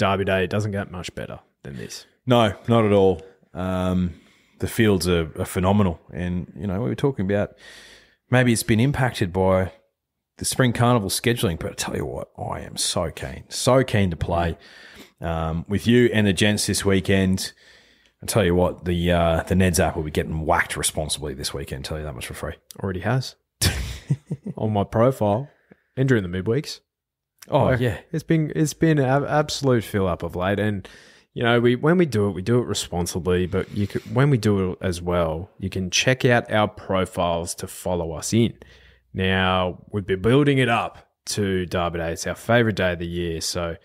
Derby Day doesn't get much better than this. No, not at all. The fields are phenomenal. And, we were talking about maybe it's been impacted by the Spring Carnival scheduling, but I tell you what, I am so keen to play with you and the gents this weekend. I tell you what, the Neds app will be getting whacked responsibly this weekend. Tell you that much for free. Already has. On my profile and during the midweeks. Oh, yeah. It's been an absolute fill up of late. And, when we do it responsibly, but when we do it as well, you can check out our profiles to follow us in. Now, we've been building it up to Derby Day. It's our favourite day of the year. So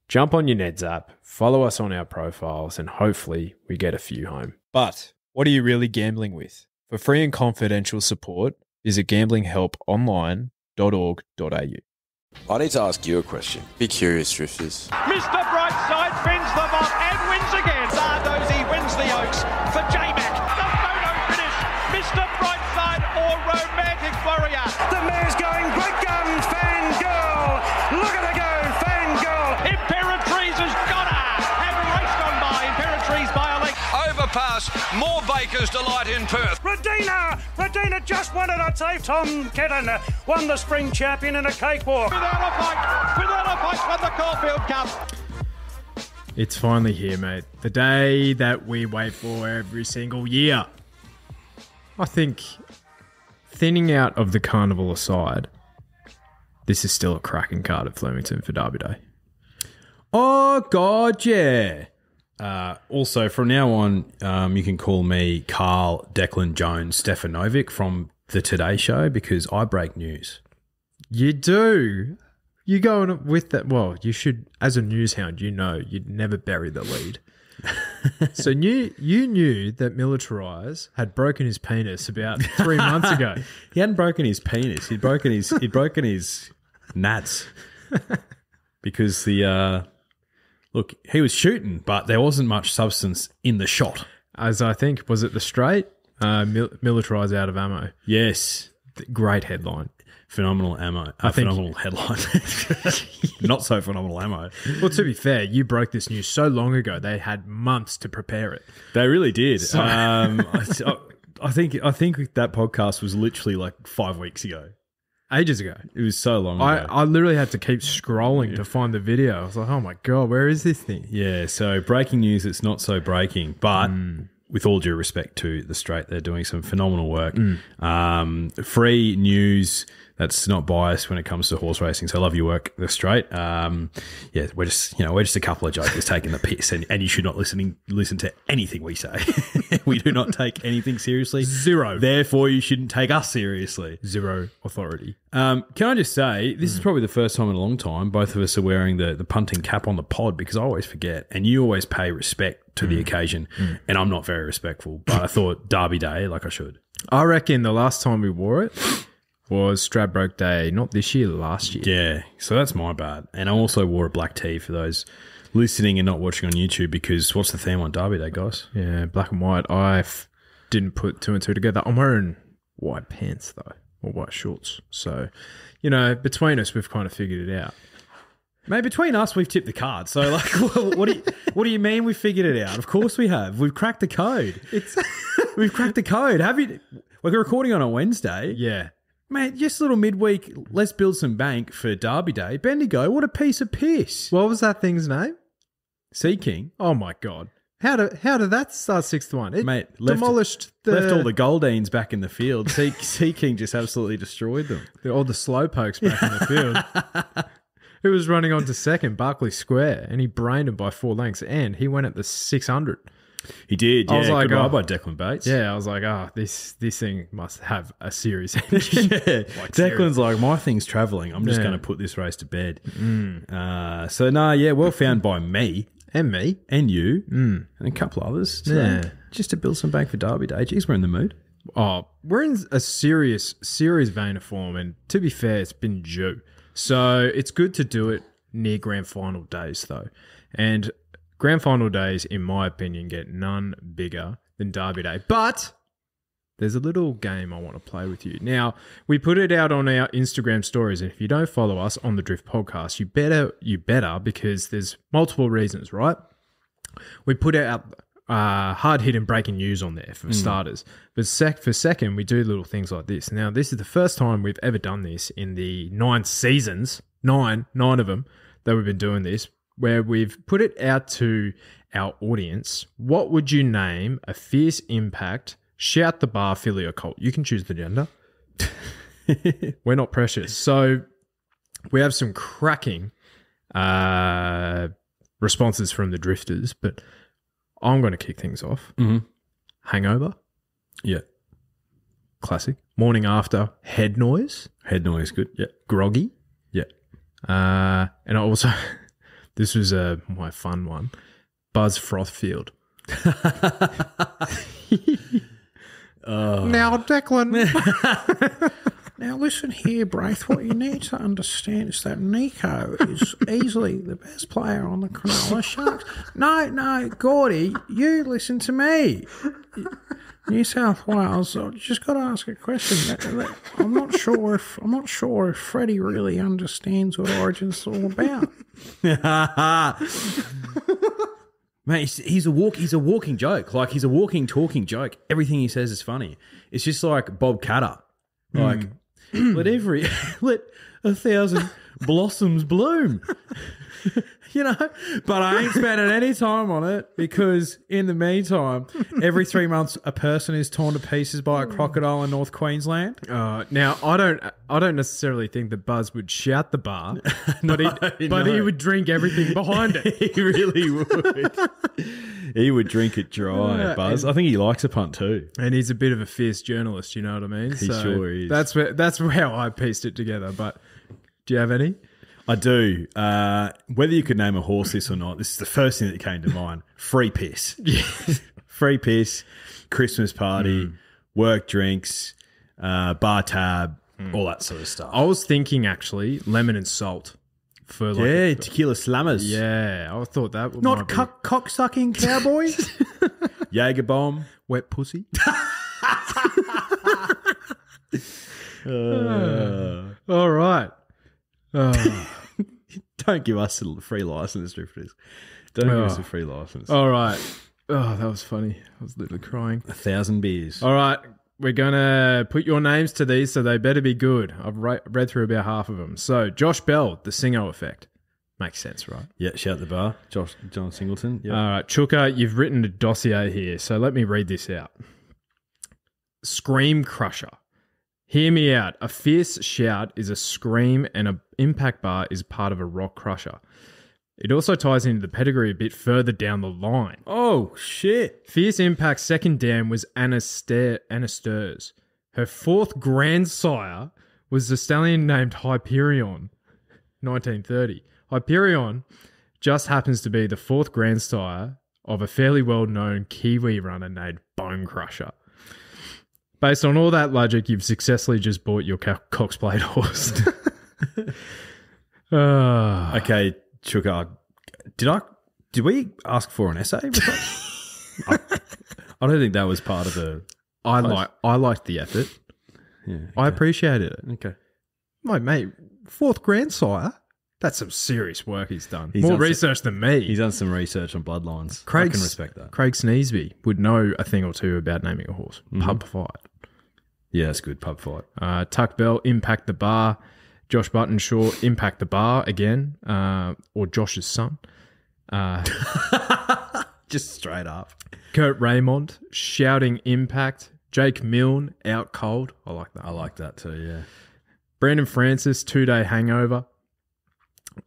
jump on your Neds app, follow us on our profiles, and hopefully we get a few home. But what are you really gambling with? For free and confidential support, visit gamblinghelponline.org.au. I need to ask you a question. Be curious, Drifters. Mr. Brightside fins them off and wins again. Zardozi wins the Oaks for J-Mac. The photo finish. Mr. Brightside or Romantic Warrior. The mare's going. Great guns. Fangirl. Look at her go. Fangirl. Imperatrice has got her. And raced on by Imperatrice by a length. Overpass. More Baker's Delight in Perth. Radina just won it, I'd say. Tom Ketton won the spring champion in a cakewalk. Without a fight, won the Caulfield Cup. It's finally here, mate. The day that we wait for every single year. I think, thinning out of the carnival aside, this is still a cracking card at Flemington for Derby Day. Oh, God, yeah. Also, from now on, you can call me Carl Declan Jones Stefanovic from the Today Show because I break news. You do. You go on with that. Well, you should, as a news hound, you'd never bury the lead. So you knew that Militarize had broken his penis about 3 months ago. He hadn't broken his penis. He'd broken his nads because look, he was shooting, but there wasn't much substance in the shot. As I think, was it the straight? Militarize out of ammo. Yes. Great headline. Phenomenal ammo. Phenomenal headline. Not so phenomenal ammo. Well, to be fair, you broke this news so long ago, they had months to prepare it. They really did. So. I think that podcast was literally like 5 weeks ago. Ages ago. It was so long ago. I literally had to keep scrolling to find the video. I was like, oh my God, where is this thing? Yeah, so breaking news, it's not so breaking, but with all due respect to the Straight, they're doing some phenomenal work. Free news that's not biased when it comes to horse racing. So I love your work, the Straight. Yeah, we're just a couple of jokers taking the piss, and you should not listen to anything we say. We do not take anything seriously. Zero. Therefore, you shouldn't take us seriously. Zero authority. Can I just say, this is probably the first time in a long time both of us are wearing the punting cap on the pod because I always forget, and you always pay respect to the occasion, and I'm not very respectful, but I thought Derby Day, like I should. I reckon the last time we wore it was Stradbroke Day, not this year, last year. Yeah, so that's my bad. And I also wore a black tee for those listening and not watching on YouTube because what's the theme on Derby Day, guys? Yeah, black and white. I didn't put two and two together. I'm wearing white pants, though, or white shorts. So, between us, we've kind of figured it out. Mate, between us, we've tipped the card. So, like, what do you mean we figured it out? Of course we have. We've cracked the code. We've cracked the code. Have you? We're recording on a Wednesday. Yeah. Mate, just a little midweek, let's build some bank for Derby Day. Bendigo, what a piece of piss. What was that thing's name? Sea King. Oh, my God. How did that start 6-1? It Mate, demolished left all the Goldines back in the field. Sea King just absolutely destroyed them. All the slowpokes back in the field. Who was running on to second, Barclay Square, and he brained him by 4 lengths, and he went at the 600. He did, yeah. I was like, good ride by Declan Bates. Yeah, I was like, this thing must have a serious engine. Yeah. Declan's like, my thing's travelling. I'm just going to put this race to bed. Well found by me. And me. And you. And a couple others. Just to build some bank for Derby Day. Jeez, we're in the mood. Oh, we're in a serious vein of form, and to be fair, it's been due. So it's good to do it near grand final days, though. And grand final days, in my opinion, get none bigger than Derby Day. But there's a little game I want to play with you. Now, we put it out on our Instagram stories, and if you don't follow us on the Drift Podcast, you better, because there's multiple reasons, right? We put out hard hit and breaking news on there for starters. But for second, we do little things like this. Now, this is the first time we've ever done this in the 9 seasons, nine of them that we've been doing this, where we've put it out to our audience. What would you name a fierce impact, shout the bar, filly or colt? You can choose the gender. We're not precious. So we have some cracking responses from the drifters, but I'm going to kick things off. Mm-hmm. Hangover. Yeah. Classic. Morning after. Head noise. Head noise, good. Yeah. Groggy. Yeah. And I also, this was my fun one, Buzz Frothfield. Now, Declan. Now listen here, Braith. What you need to understand is that Nico is easily the best player on the Cronulla Sharks. No, Gordy, you listen to me. New South Wales. I just got to ask a question. I'm not sure if Freddie really understands what Origin's all about. Mate, he's a walking joke. Like, he's a walking, talking joke. Everything he says is funny. It's just like Bob Catter. Like, let 1,000 blossoms bloom. You know? But I ain't spending any time on it, because in the meantime, every 3 months a person is torn to pieces by a crocodile in North Queensland. Now, I don't necessarily think that Buzz would shout the bar, but he would drink everything behind it. He really would. He would drink it dry, Buzz. I think he likes a punt too. And he's a bit of a fierce journalist, you know what I mean? He sure is. That's how I pieced it together. But do you have any? I do. Whether you could name a horse this or not, this is the first thing that came to mind. Free piss. Yeah. Free piss, Christmas party, work drinks, bar tab, all that sort of stuff. I was thinking, actually, lemon and salt. For like tequila slammers. Yeah, I thought that would Not cock-sucking cowboy. Jaeger bomb. Wet pussy. All right. Don't give us a free license, drifters. Don't give us a free license. All right. Oh, that was funny. I was literally crying. 1,000 beers. All right. We're going to put your names to these, so they better be good. I've read through about half of them. So, Josh Bell, the Singo Effect. Makes sense, right? Yeah, shout the bar. John Singleton. Yep. All right. Chuka, you've written a dossier here, so let me read this out. Scream Crusher. Hear me out. A fierce shout is a scream, and an impact bar is part of a rock crusher. It also ties into the pedigree a bit further down the line. Oh, shit. Fierce Impact's second dam was Anna Sturs. Her fourth grandsire was the stallion named Hyperion, 1930. Hyperion just happens to be the fourth grandsire of a fairly well-known Kiwi runner named Bone Crusher. Based on all that logic, you've successfully just bought your Cox Plate horse. Okay, Chuka, did we ask for an essay? I don't think that was part of the... I liked the effort. Yeah, okay. I appreciated it. Okay. My mate, fourth grandsire? That's some serious work he's done. He's More done research than me. He's done some research on bloodlines. I can respect that. Craig Sneesby would know a thing or two about naming a horse. Mm-hmm. Pub fight. Yeah, that's good. Pub fight. Tuck Bell, Impact the Bar. Josh Buttonshaw, Impact the Bar again. Or Josh's son. Just straight up. Kurt Raymond, Shouting Impact. Jake Milne, Out Cold. I like that. I like that too, yeah. Brandon Francis, 2-day hangover.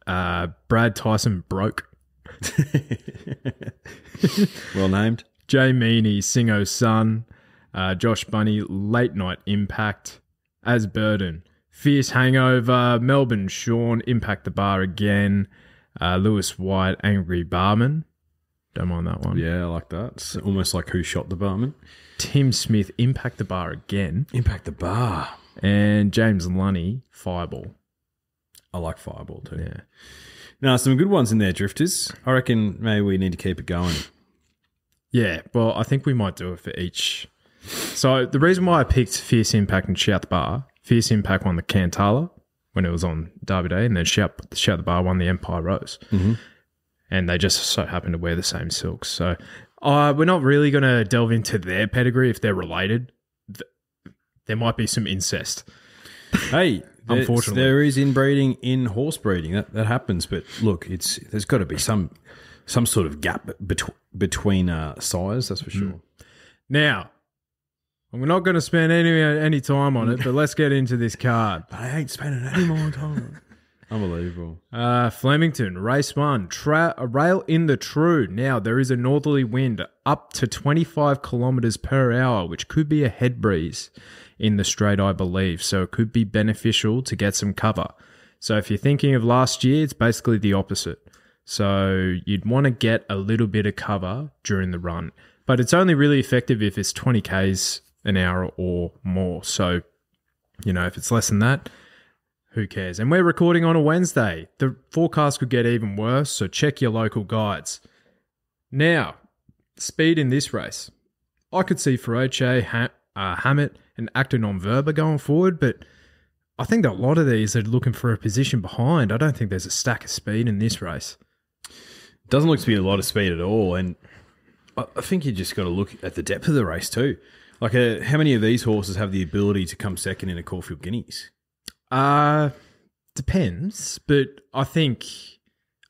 Brad Tyson, Broke. Well named. Jay Meaney, Singo's son. Josh Bunny, Late Night Impact. As Burden, Fierce Hangover. Melbourne Sean, Impact the Bar again. Lewis White, Angry Barman. Don't mind that one. Yeah, I like that. It's almost like Who Shot the Barman. Tim Smith, Impact the Bar again. Impact the Bar. And James Lunny, Fireball. I like Fireball too. Yeah. Now, some good ones in there, drifters. I reckon maybe we need to keep it going. Yeah, well, I think we might do it for each So the reason why I picked Fierce Impact and Shout the Bar, Fierce Impact won the Cantala when it was on Derby Day, and then Shout the Bar won the Empire Rose. Mm-hmm. And they just so happen to wear the same silks. So we're not really going to delve into their pedigree if they're related. There might be some incest. Hey, unfortunately, there is inbreeding in horse breeding. That happens. But look, there's got to be some sort of gap between sires. That's for sure. Now, I'm not going to spend any time on it, but let's get into this card. But I ain't spending any more time. Unbelievable. Flemington, race 1, a rail in the true. Now, there is a northerly wind up to 25 kilometres per hour, which could be a head breeze in the straight, I believe. So it could be beneficial to get some cover. So if you're thinking of last year, it's basically the opposite. So you'd want to get a little bit of cover during the run. But it's only really effective if it's 20 Ks an hour or more. So, if it's less than that, who cares? And we're recording on a Wednesday. The forecast could get even worse, so check your local guides. Now, speed in this race. I could see Feroce, Hammett, and Actor Non-Verba going forward, but I think that a lot of these are looking for a position behind. I don't think there's a stack of speed in this race. Doesn't look to be a lot of speed at all, and I think you just got to look at the depth of the race too. Like, how many of these horses have the ability to come second in a Caulfield Guineas? Depends, but I think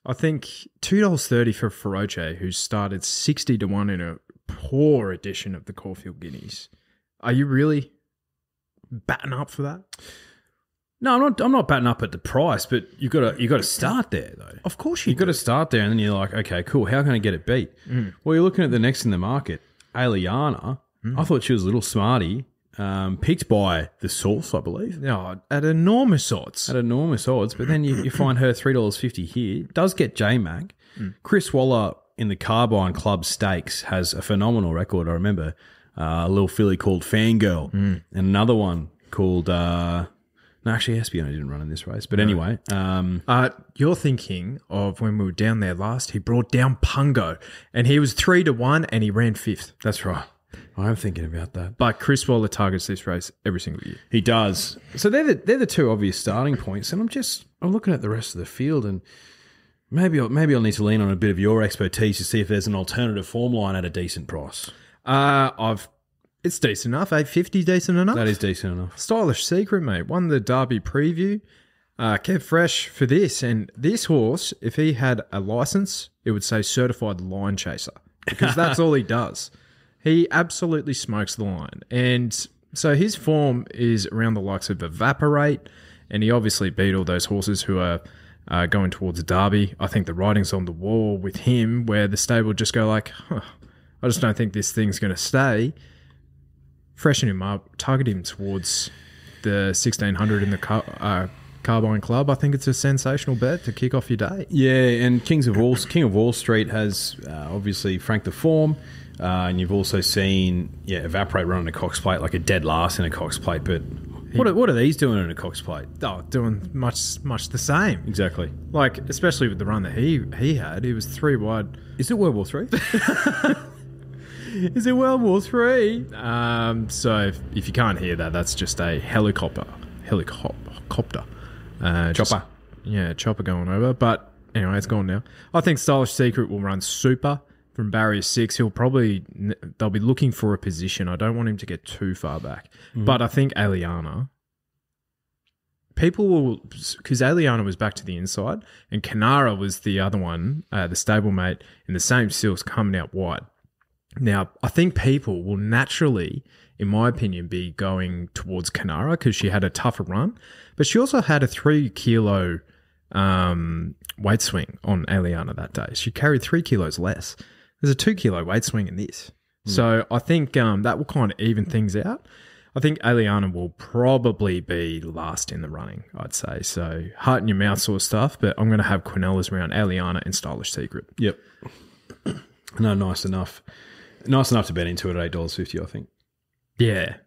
$2.30 for Feroce, who started 60-1 in a poor edition of the Caulfield Guineas. Are you really batting up for that? No, I'm not batting up at the price, but you got to start there though. Of course you've got to start there, and then you're like, okay, cool. How can I get it beat? Well, you're looking at the next in the market, Aliana. I thought she was a little smarty. Picked by the Source, I believe. No, at enormous odds. But then you find her $3.50 here. Does get J-Mac. Chris Waller in the Carbine Club Stakes has a phenomenal record. I remember a little filly called Fangirl and another one called... no, actually, Espiona didn't run in this race. But anyway... you're thinking of when we were down there last, he brought down Pungo, and he was 3-1 and he ran 5th. That's right. I'm thinking about that. But Chris Waller targets this race every single year. He does. So they're the two obvious starting points, and I'm looking at the rest of the field, and maybe I'll need to lean on a bit of your expertise to see if there's an alternative form line at a decent price. It's decent enough. $8.50 decent enough. That is decent enough. Stylish Secret, mate. Won the Derby preview. Kept fresh for this, and this horse, if he had a license, it would say Certified Line Chaser, because that's all he does. He absolutely smokes the line. And so his form is around the likes of Evaporate, and he obviously beat all those horses who are going towards Derby. I think the writing's on the wall with him, where the stable just go like, I just don't think this thing's going to stay. Freshen him up, target him towards the 1600 in the Carbine Club. I think it's a sensational bet to kick off your day. Yeah, and King of Wall Street has obviously Frank the Form. And you've also seen, Evaporate running a Cox Plate, like a dead last in a Cox Plate. But what are these doing in a Cox Plate? Oh, doing much the same. Exactly. Like, especially with the run that he had. He was 3 wide. Is it World War III? Is it World War III? So if you can't hear that, that's just a helicopter. Chopper. Chopper going over. But anyway, it's gone now. I think Stylish Secret will run super. From barrier 6, they'll be looking for a position. I don't want him to get too far back. But I think Aliana, people will, because Aliana was back to the inside and Canara was the other one, the stablemate in the same silks coming out wide. Now, I think people will naturally, in my opinion, be going towards Canara because she had a tougher run, but she also had a 3 kilo weight swing on Aliana that day. She carried 3 kilos less. There's a 2 kilo weight swing in this. So I think that will kind of even things out. I think Aliana will probably be last in the running, I'd say. So heart in your mouth sort of stuff, but I'm going to have Quinellas around Aliana and Stylish Secret. Yep. No, nice enough. Nice enough to bet into it at $8.50, I think. Yeah.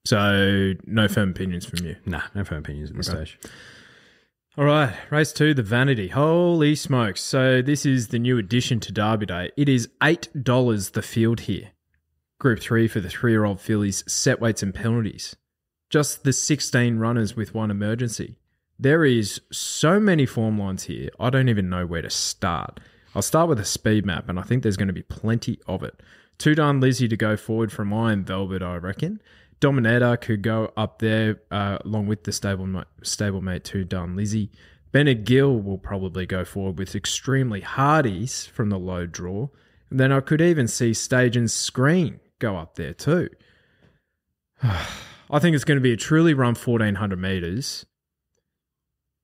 So no firm opinions from you? Nah, no firm opinions at this stage. All right, race 2, the Vanity. Holy smokes. So this is the new addition to Derby Day. It is $8 the field here. Group 3 for the 3-year-old fillies, set weights and penalties. Just the 16 runners with one emergency. There is so many form lines here, I don't even know where to start. I'll start with a speed map, and I think there's going to be plenty of it. Too Darn Lizzie to go forward from Iron Velvet, I reckon. Dominator could go up there along with the stablemate Too Darn Lizzie. Bennett Gill will probably go forward with Extremely Hardies from the low draw. And then I could even see Stage and Screen go up there too. I think it's going to be a truly run 1,400 metres.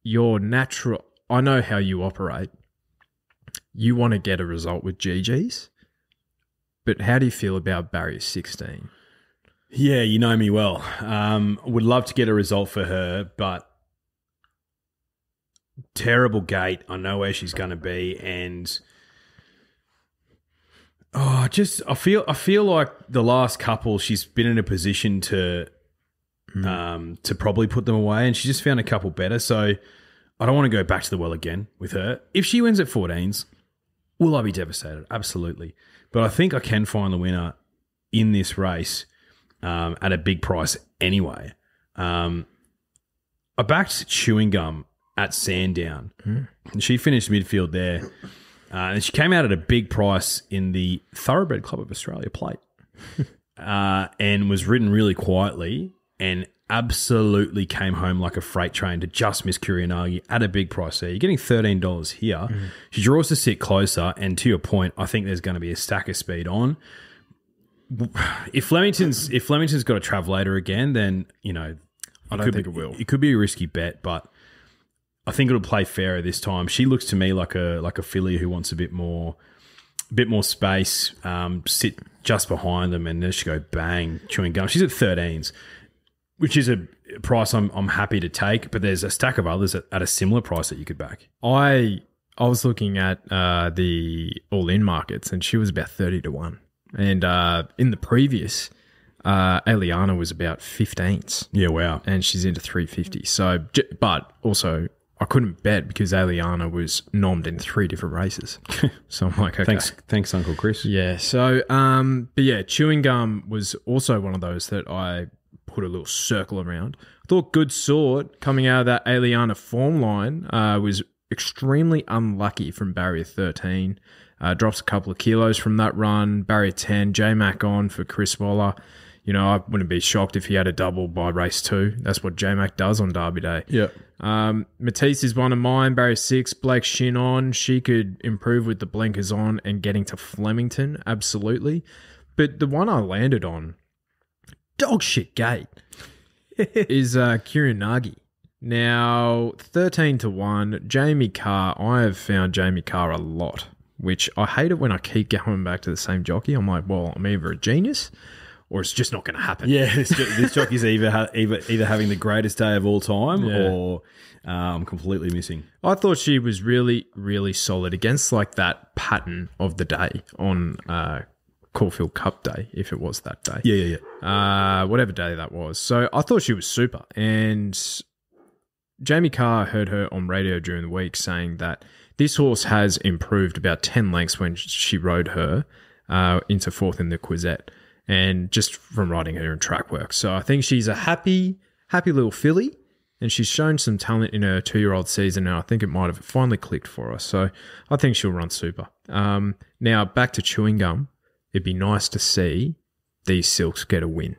Your natural... I know how you operate. You want to get a result with GGs. But how do you feel about barrier 16? Yeah, you know me well. Would love to get a result for her, but terrible gate. I know where she's going to be, and I feel like the last couple she's been in a position to probably put them away, and she just found a couple better. So I don't want to go back to the well again with her. If she wins at 14s, will I be devastated? Absolutely. But I think I can find the winner in this race at a big price anyway. I backed Chewing Gum at Sandown, and she finished midfield there. And she came out at a big price in the Thoroughbred Club of Australia plate and was ridden really quietly and absolutely came home like a freight train to just miss Kuriyanagi at a big price there. You're getting $13 here. She draws to sit closer, and to your point, I think there's going to be a stack of speed on. If Flemington's got to travel later again, then, you know, I don't think it will. It could be a risky bet, but I think it'll play fairer this time. She looks to me like a filly who wants a bit more space, sit just behind them, and then she go bang, Chewing Gum. She's at 13s, which is a price I'm happy to take, but there's a stack of others at a similar price that you could back. I was looking at the all-in markets, and she was about 30 to 1. And in the previous, Aliana was about 15s. Yeah, wow. And she's into 350. So, but also, I couldn't bet because Aliana was nommed in 3 different races. So I'm like, okay. Thanks, Uncle Chris. Yeah. So, but yeah, Chewing Gum was also one of those that I put a little circle around. I thought Good Sort coming out of that Aliana form line was extremely unlucky from barrier 13. Drops a couple of kilos from that run. Barrier 10, J-Mac on for Chris Waller. You know, I wouldn't be shocked if he had a double by race 2. That's what J-Mac does on Derby Day. Yeah. Matisse is one of mine. Barrier 6, Blake Shin on. She could improve with the blinkers on and getting to Flemington, absolutely. But the one I landed on, dog shit gate, is Kuriyanagi. Now, 13 to 1, Jamie Carr. I have found Jamie Carr a lot, which I hate it when I keep going back to the same jockey. I'm like, well, I'm either a genius or it's just not going to happen. Yeah, this jockey's either having the greatest day of all time or I'm completely missing. I thought she was really, really solid against like that pattern of the day on Caulfield Cup Day, if it was that day. Yeah. Whatever day that was. So I thought she was super. And Jamie Carr heard her on radio during the week saying that this horse has improved about 10 lengths when she rode her into 4th in the Quizette, and just from riding her in track work. So I think she's a happy little filly, and she's shown some talent in her 2-year-old season now. I think it might have finally clicked for her. So I think she'll run super. Now, back to Chewing Gum. It'd be nice to see these Silks get a win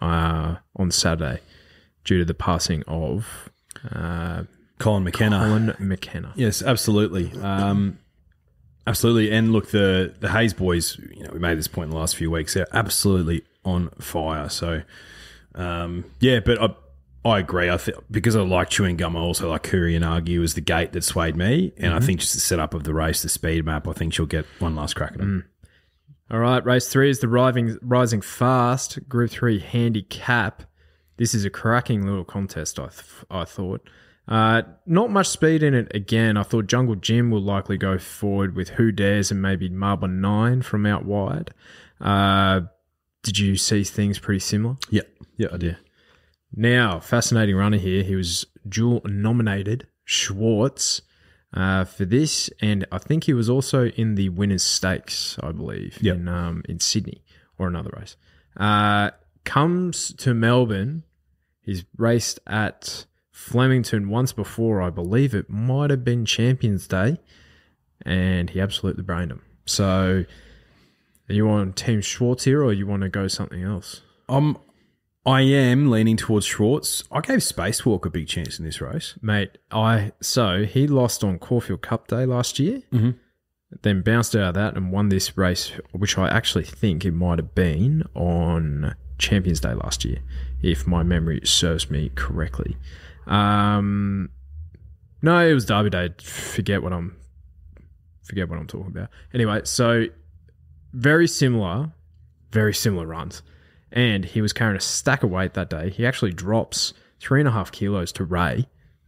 on Saturday due to the passing of... Colin McKenna. Yes, absolutely. Absolutely. And look, the Hayes boys, you know, we made this point in the last few weeks, they're absolutely on fire. So, yeah, but I agree. I think because I like Chewing Gum, I also like Kuriyanagi was the gate that swayed me. And I think just the setup of the race, the speed map, I think she'll get one last crack at it. All right, race 3 is the Rising Fast Group 3 handicap. This is a cracking little contest, I thought. Not much speed in it again. I thought Jungle Jim will likely go forward with Who Dares and maybe Marble 9 from out wide. Did you see things pretty similar? Yeah, I did. Now, fascinating runner here. He was dual nominated, Schwartz, for this, and I think he was also in the Winners' Stakes, I believe, in Sydney. or another race. Comes to Melbourne. He's raced at Flemington once before. I believe it might have been Champions Day, and he absolutely brained him. So, are you on Team Schwartz here, or you want to go something else? I am leaning towards Schwartz. I gave Spacewalk a big chance in this race. Mate, so he lost on Caulfield Cup Day last year, then bounced out of that and won this race, which I actually think it might have been on Champions Day last year, if my memory serves me correctly. No, it was Derby Day. Forget what I'm talking about. Anyway, so very similar runs. And he was carrying a stack of weight that day. He actually drops 3.5 kilos to Ray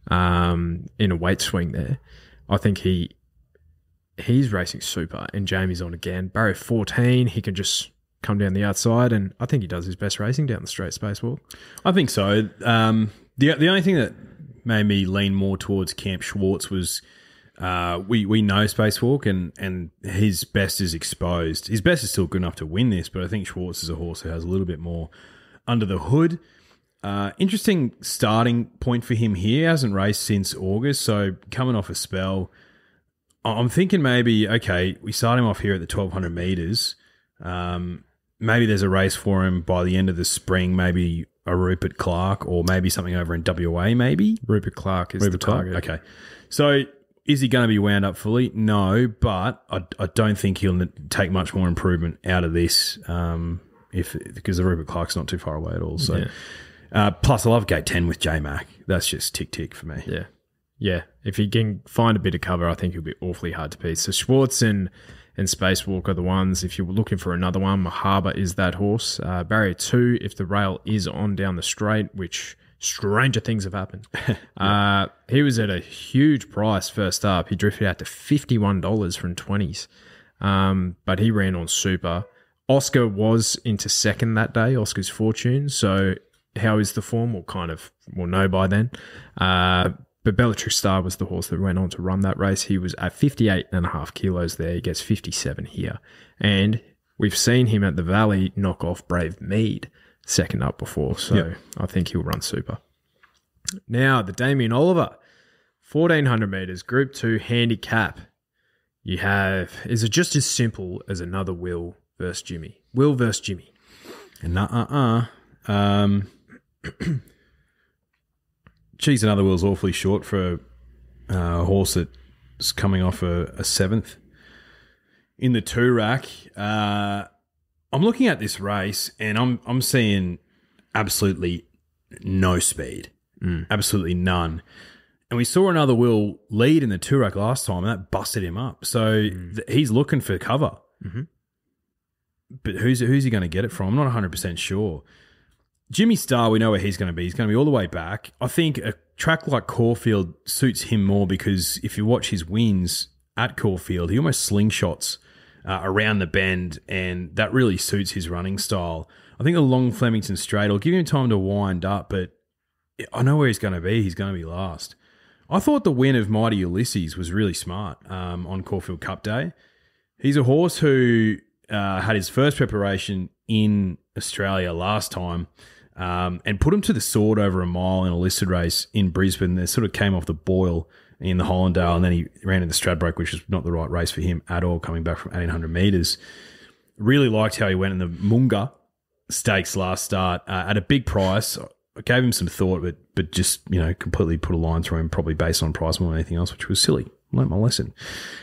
in a weight swing there. I think he's racing super, and Jamie's on again. Barrier 14, he can just come down the outside, and I think he does his best racing down the straight spacewalk. I think so. The only thing that made me lean more towards Camp Schwartz was we know Spacewalk, and his best is exposed. His best is still good enough to win this, but I think Schwartz is a horse who has a little bit more under the hood. Interesting starting point for him here. He hasn't raced since August, so coming off a spell, I'm thinking maybe, okay, we start him off here at the 1,200 metres. Maybe there's a race for him by the end of the spring, maybe a Rupert Clark, or maybe something over in WA, maybe? Rupert Clark is the target. Okay. So is he going to be wound up fully? No, but I don't think he'll take much more improvement out of this because the Rupert Clark's not too far away at all. So, plus I love Gate 10 with J-Mac. That's just tick for me. Yeah. Yeah. If he can find a bit of cover, I think he'll be awfully hard to beat. So Schwartz and Spacewalk are the ones. If you're looking for another one, Mahaba is that horse. Barrier 2, if the rail is on down the straight, which stranger things have happened. He was at a huge price first up. He drifted out to $51 from 20s. But he ran on super. Oscar was into second that day, Oscar's Fortune. So how is the form? We'll know by then. But Bellatrix Star was the horse that went on to run that race. He was at 58.5 kilos there. He gets 57 here. And we've seen him at the Valley knock off Brave Mead second up before. So I think he'll run super. Now, the Damien Oliver, 1,400 metres, Group 2 handicap. Is it just as simple as another Will versus Jimmy? Will versus Jimmy. Geez, another Will's awfully short for a horse that's coming off a seventh in the 2 rack. I'm looking at this race and I'm seeing absolutely no speed, absolutely none. And we saw another Will lead in the 2 rack last time, and that busted him up. So he's looking for cover. But who's he going to get it from? I'm not 100% sure. Jimmy Star, we know where he's going to be. He's going to be all the way back. I think a track like Caulfield suits him more because if you watch his wins at Caulfield, he almost slingshots around the bend, and that really suits his running style. I think a long Flemington straight will give him time to wind up, but I know where he's going to be. He's going to be last. I thought the win of Mighty Ulysses was really smart on Caulfield Cup Day. He's a horse who had his first preparation in Australia last time and put him to the sword over a mile in a listed race in Brisbane. They sort of came off the boil in the Hollandale, and then he ran in the Stradbroke, which was not the right race for him at all, coming back from 1,800 metres. Really liked how he went in the Moonga Stakes last start at a big price. I gave him some thought, but just, completely put a line through him, probably based on price more than anything else, which was silly. Learned my lesson.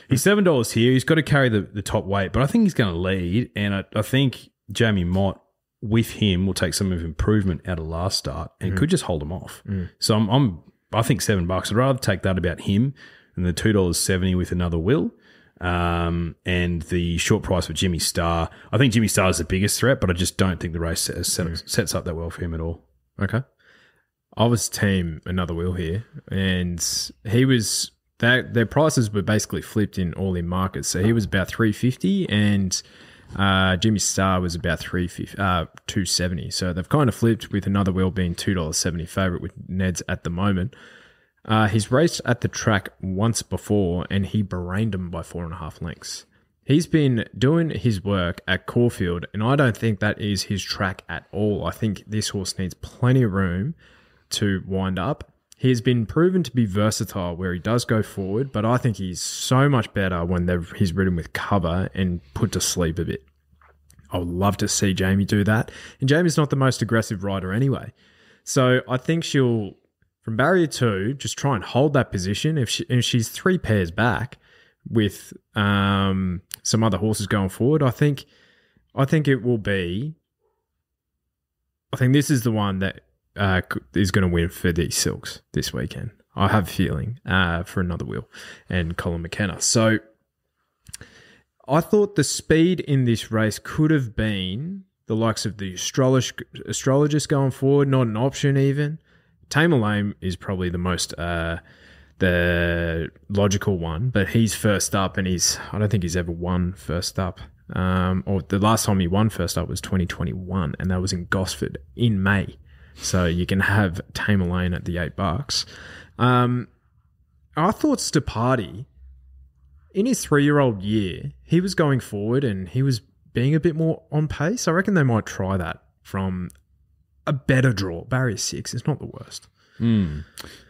He's $7 here. He's got to carry the top weight, but I think he's going to lead, and I think Jamie Mott with him will take some of improvement out of last start and could just hold him off. So I think $7. I'd rather take that about him than the $2.70 with another Will. And the short price for Jimmy Star. I think Jimmy Star is the biggest threat, but I just don't think the race sets up that well for him at all. Okay. I was team another Will here, and he was their prices were basically flipped in all in markets. So he was about $350, and Jimmy Star was about $270. So they've kind of flipped, with another Will being $2.70 favourite with Ned's at the moment. He's raced at the track once before, and he brained him by 4.5 lengths. He's been doing his work at Caulfield, and I don't think that is his track at all. I think this horse needs plenty of room to wind up. He's been proven to be versatile where he does go forward, but I think he's so much better when he's ridden with cover and put to sleep a bit. I would love to see Jamie do that. And Jamie's not the most aggressive rider anyway. So I think she'll, from barrier 2, just try and hold that position. If she's 3 pairs back with some other horses going forward, I think it will be. I think this is the one that is going to win for these Silks this weekend. I have a feeling for another wheel and Colin McKenna. So I thought the speed in this race could have been the likes of the astrologist going forward, not an option even. Tamer Lane is probably the most the logical one, but he's first up, and I don't think he's ever won first up. Or the last time he won first up was 2021, and that was in Gosford in May. So you can have Tamer Lane at the $8. I thought Stapati, in his 3-year-old year, he was going forward and he was being a bit more on pace. I reckon they might try that from a better draw. Barrier 6 is not the worst. Yeah,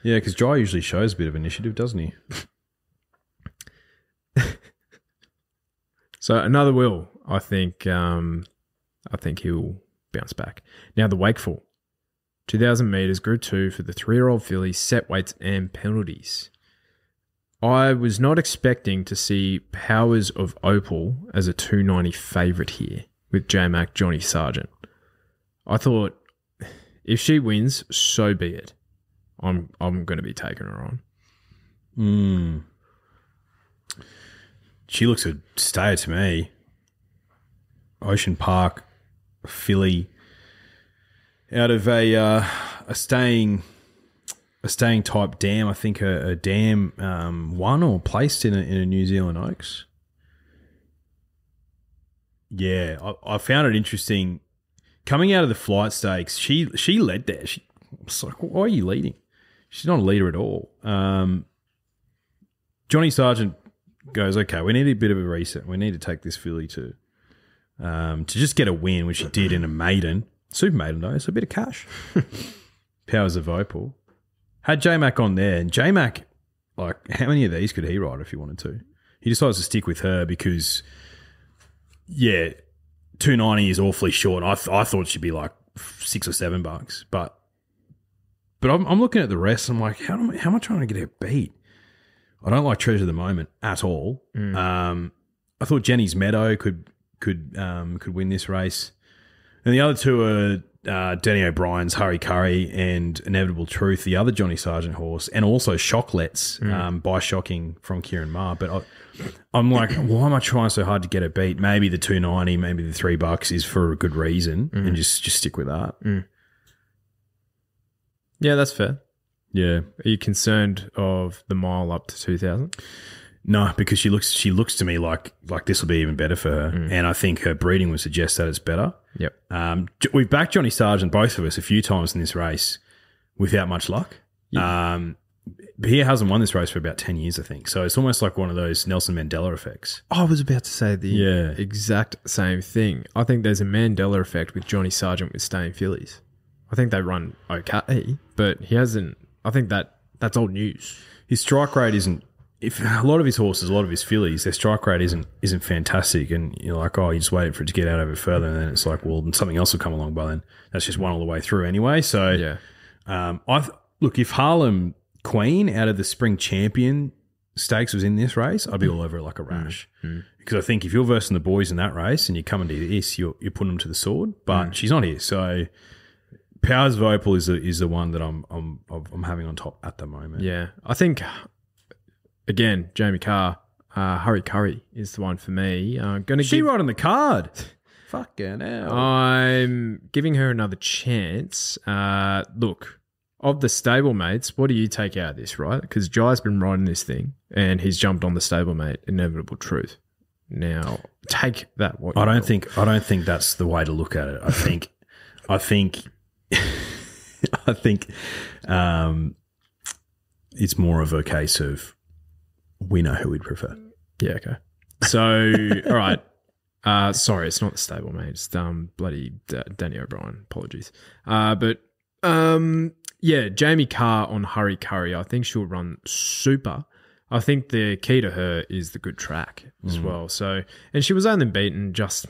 because Dry usually shows a bit of initiative, doesn't he? So another will, I think he'll bounce back. Now the Wakeful, 2,000 metres, Group 2 for the 3-year-old fillies, set weights and penalties. I was not expecting to see Powers of Opal as a 290 favourite here with J-Mac Johnny Sargent. I thought if she wins, so be it. I'm going to be taking her on. She looks a stayer to me. Ocean Park filly out of a staying type dam. I think a dam won or placed in a New Zealand Oaks. Yeah, I found it interesting. Coming out of the flight stakes, she led there. She was like, why are you leading? She's not a leader at all. Johnny Sargent goes, okay, we need a bit of a reset. We need to take this filly to just get a win, which she did in a maiden. Super maiden, though, so a bit of cash. Powers of Opal. Had J-Mac on there, and J-Mac, like, how many of these could he ride if he wanted to? He decides to stick with her because, yeah, 290 is awfully short. I thought she'd be like $6 or $7, but I'm looking at the rest. And I'm like, how am I trying to get her beat? I don't like Treasure of the Moment at all. I thought Jenny's Meadow could win this race, and the other two are Danny O'Brien's Hurry Curry and Inevitable Truth, the other Johnny Sargent horse, and also Shocklets by Shocking from Kieran Maher. But I'm like, why am I trying so hard to get her beat? Maybe the 290, maybe the $3 is for a good reason, and just stick with that. Yeah, that's fair. Yeah. Are you concerned of the mile up to 2,000? No, because she looks to me like this will be even better for her, and I think her breeding would suggest that it's better. Yep. We've backed Johnny Sargent, both of us, a few times in this race without much luck. But he hasn't won this race for about 10 years, I think. So it's almost like one of those Nelson Mandela effects. I was about to say the exact same thing. I think there's a Mandela effect with Johnny Sargent with staying fillies. I think they run okay, but he hasn't. I think that's old news. His strike rate isn't. If a lot of his horses, a lot of his fillies, their strike rate isn't fantastic, and you're like, oh, you just wait for it to get out a bit further, and then it's like, well, something else will come along by then. That's just one all the way through anyway. So, yeah. Look, if Harlem Queen out of the Spring Champion Stakes was in this race, I'd be all over it like a rash. Because I think if you're versing the boys in that race and you're coming to this, you're putting them to the sword. But she's not here, so Powers of Opal is the one that I'm having on top at the moment. Yeah, I think. Again, Jamie Carr, Hurry Curry is the one for me. She right on the card. Fucking hell. I'm giving her another chance. Look, of the stablemates, what do you take out of this, right? Because Jai's been riding this thing and he's jumped on the stablemate Inevitable Truth. Now, take that. I don't think that's the way to look at it. I think it's more of a case of we know who we'd prefer. Yeah, okay. So, all right. Sorry, it's not the stablemate. It's bloody Danny O'Brien. Apologies. Yeah, Jamie Carr on Hurry Curry. I think she'll run super. I think the key to her is the good track as well. So, and she was only beaten just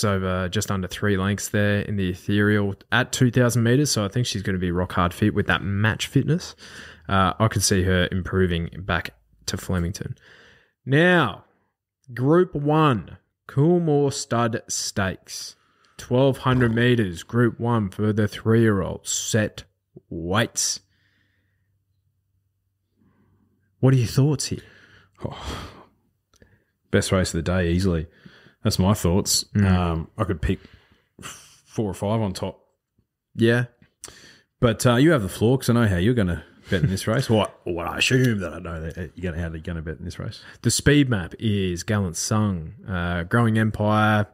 under 3 lengths there in the ethereal at 2,000 meters. So I think she's going to be rock hard fit with that match fitness. I could see her improving back to Flemington. Now, Group 1, Coolmore Stud Stakes. 1,200 meters, Group 1 for the 3-year-olds. Set weights. What are your thoughts here? Best race of the day, easily. That's my thoughts. I could pick 4 or 5 on top. Yeah. But you have the floor because I know how you're going to bet in this race. Or what I assume that I know that you're going to bet in this race. The speed map is Gallant Sung, Growing Empire.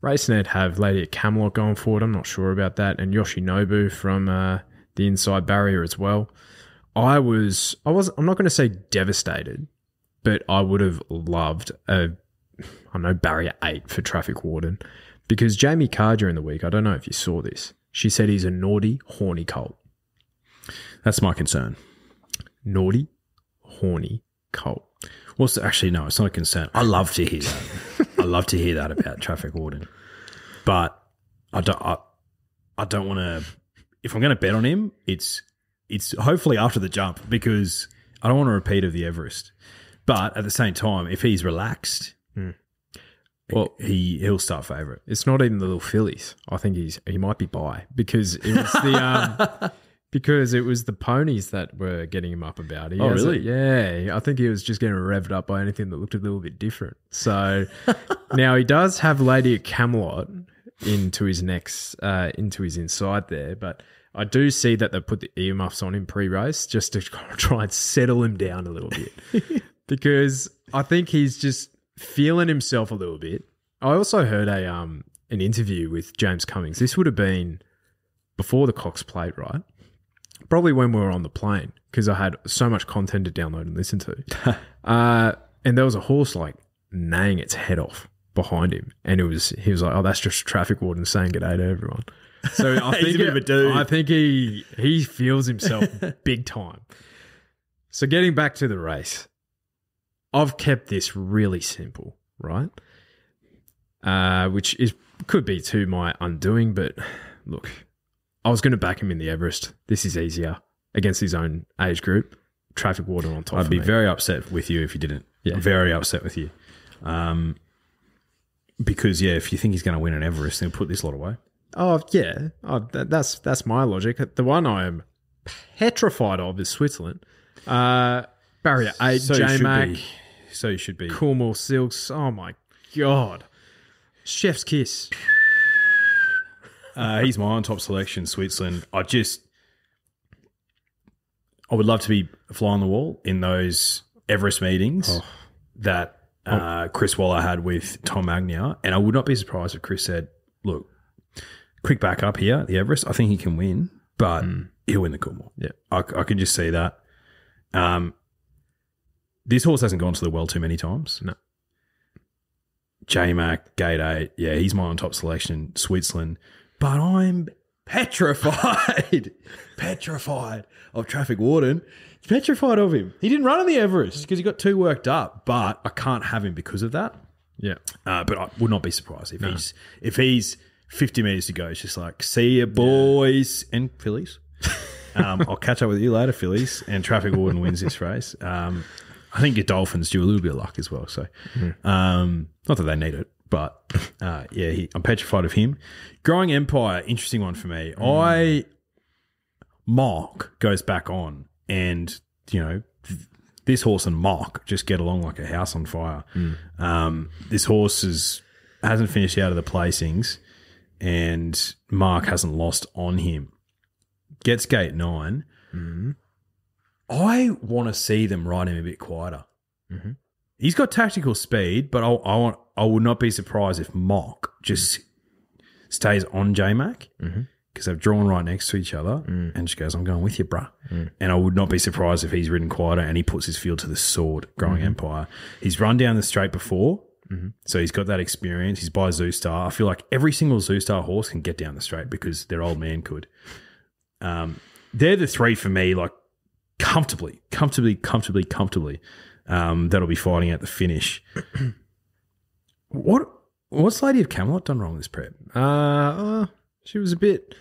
RaceNet have Lady at Camelot going forward. I'm not sure about that. And Yoshinobu from the Inside Barrier as well. I'm not going to say devastated, but I would have loved Barrier 8 for Traffic Warden, because Jamie Carr during the week, I don't know if you saw this, she said he's a naughty, horny colt. That's my concern. Naughty, horny colt. Well, actually, no, it's not a concern. I love to hear that. I love to hear that about Traffic Warden. But I don't want to, if I'm going to bet on him, it's hopefully after the jump, because I don't want a repeat of the Everest. But at the same time, if he's relaxed, well, he'll start favourite. It's not even the little fillies. I think he might be by, because it was the because it was the ponies that were getting him up about. Really? Yeah, I think he was just getting revved up by anything that looked a little bit different. So now he does have Lady at Camelot into his inside there, but I do see that they put the earmuffs on him pre-race just to try and settle him down a little bit, because I think he's just feeling himself a little bit. I also heard an interview with James Cummings. This would have been before the Cox Plate, right? Probably when we were on the plane, because I had so much content to download and listen to. And there was a horse like neighing its head off behind him, and he was like, "Oh, that's just Traffic Warden saying g'day to everyone." So I think he's a bit of a dude. I think he feels himself big time. So getting back to the race, I've kept this really simple, right? Which could be to my undoing, but look, I was going to back him in the Everest. This is easier against his own age group. Traffic Warden on top. I'd be very upset with you if you didn't. Yeah. Very upset with you. Because, if you think he's going to win an Everest, then put this lot away. Oh, yeah. That's my logic. The one I am petrified of is Switzerland. Barrier 8, J-Mac. So you should be. Coolmore Silks. Oh, my God. Chef's kiss. He's my on-top selection, Switzerland. I would love to be a fly on the wall in those Everest meetings that Chris Waller had with Tom Magnier, and I would not be surprised if Chris said, look, quick back up here at the Everest. I think he can win, but he'll win the Coolmore. Yeah. I can just see that. This horse hasn't gone to the well too many times. No. J-Mac, Gate 8, he's my on-top selection, Switzerland. But I'm petrified of Traffic Warden. Petrified of him. He didn't run on the Everest because he got too worked up, but I can't have him because of that. Yeah. But I would not be surprised if he's 50 metres to go. It's just like, see ya, boys and fillies. I'll catch up with you later, fillies. And Traffic Warden wins this race. I think your Dolphins do a little bit of luck as well. So, not that they need it, but I'm petrified of him. Growing Empire, interesting one for me. Mark goes back on, and this horse and Mark just get along like a house on fire. This horse hasn't finished out of the placings, and Mark hasn't lost on him. Gets gate 9. I want to see them ride him a bit quieter. He's got tactical speed, but I would not be surprised if Mock just stays on J-Mac, because they've drawn right next to each other, and she goes, I'm going with you, bruh. And I would not be surprised if he's ridden quieter and he puts his field to the sword, Growing Empire. He's run down the straight before, so he's got that experience. He's by Zoo Star. I feel like every single Zoo Star horse can get down the straight because their old man could. They're the three for me, like comfortably. That'll be fighting at the finish. What's Lady of Camelot done wrong this prep? She was a bit...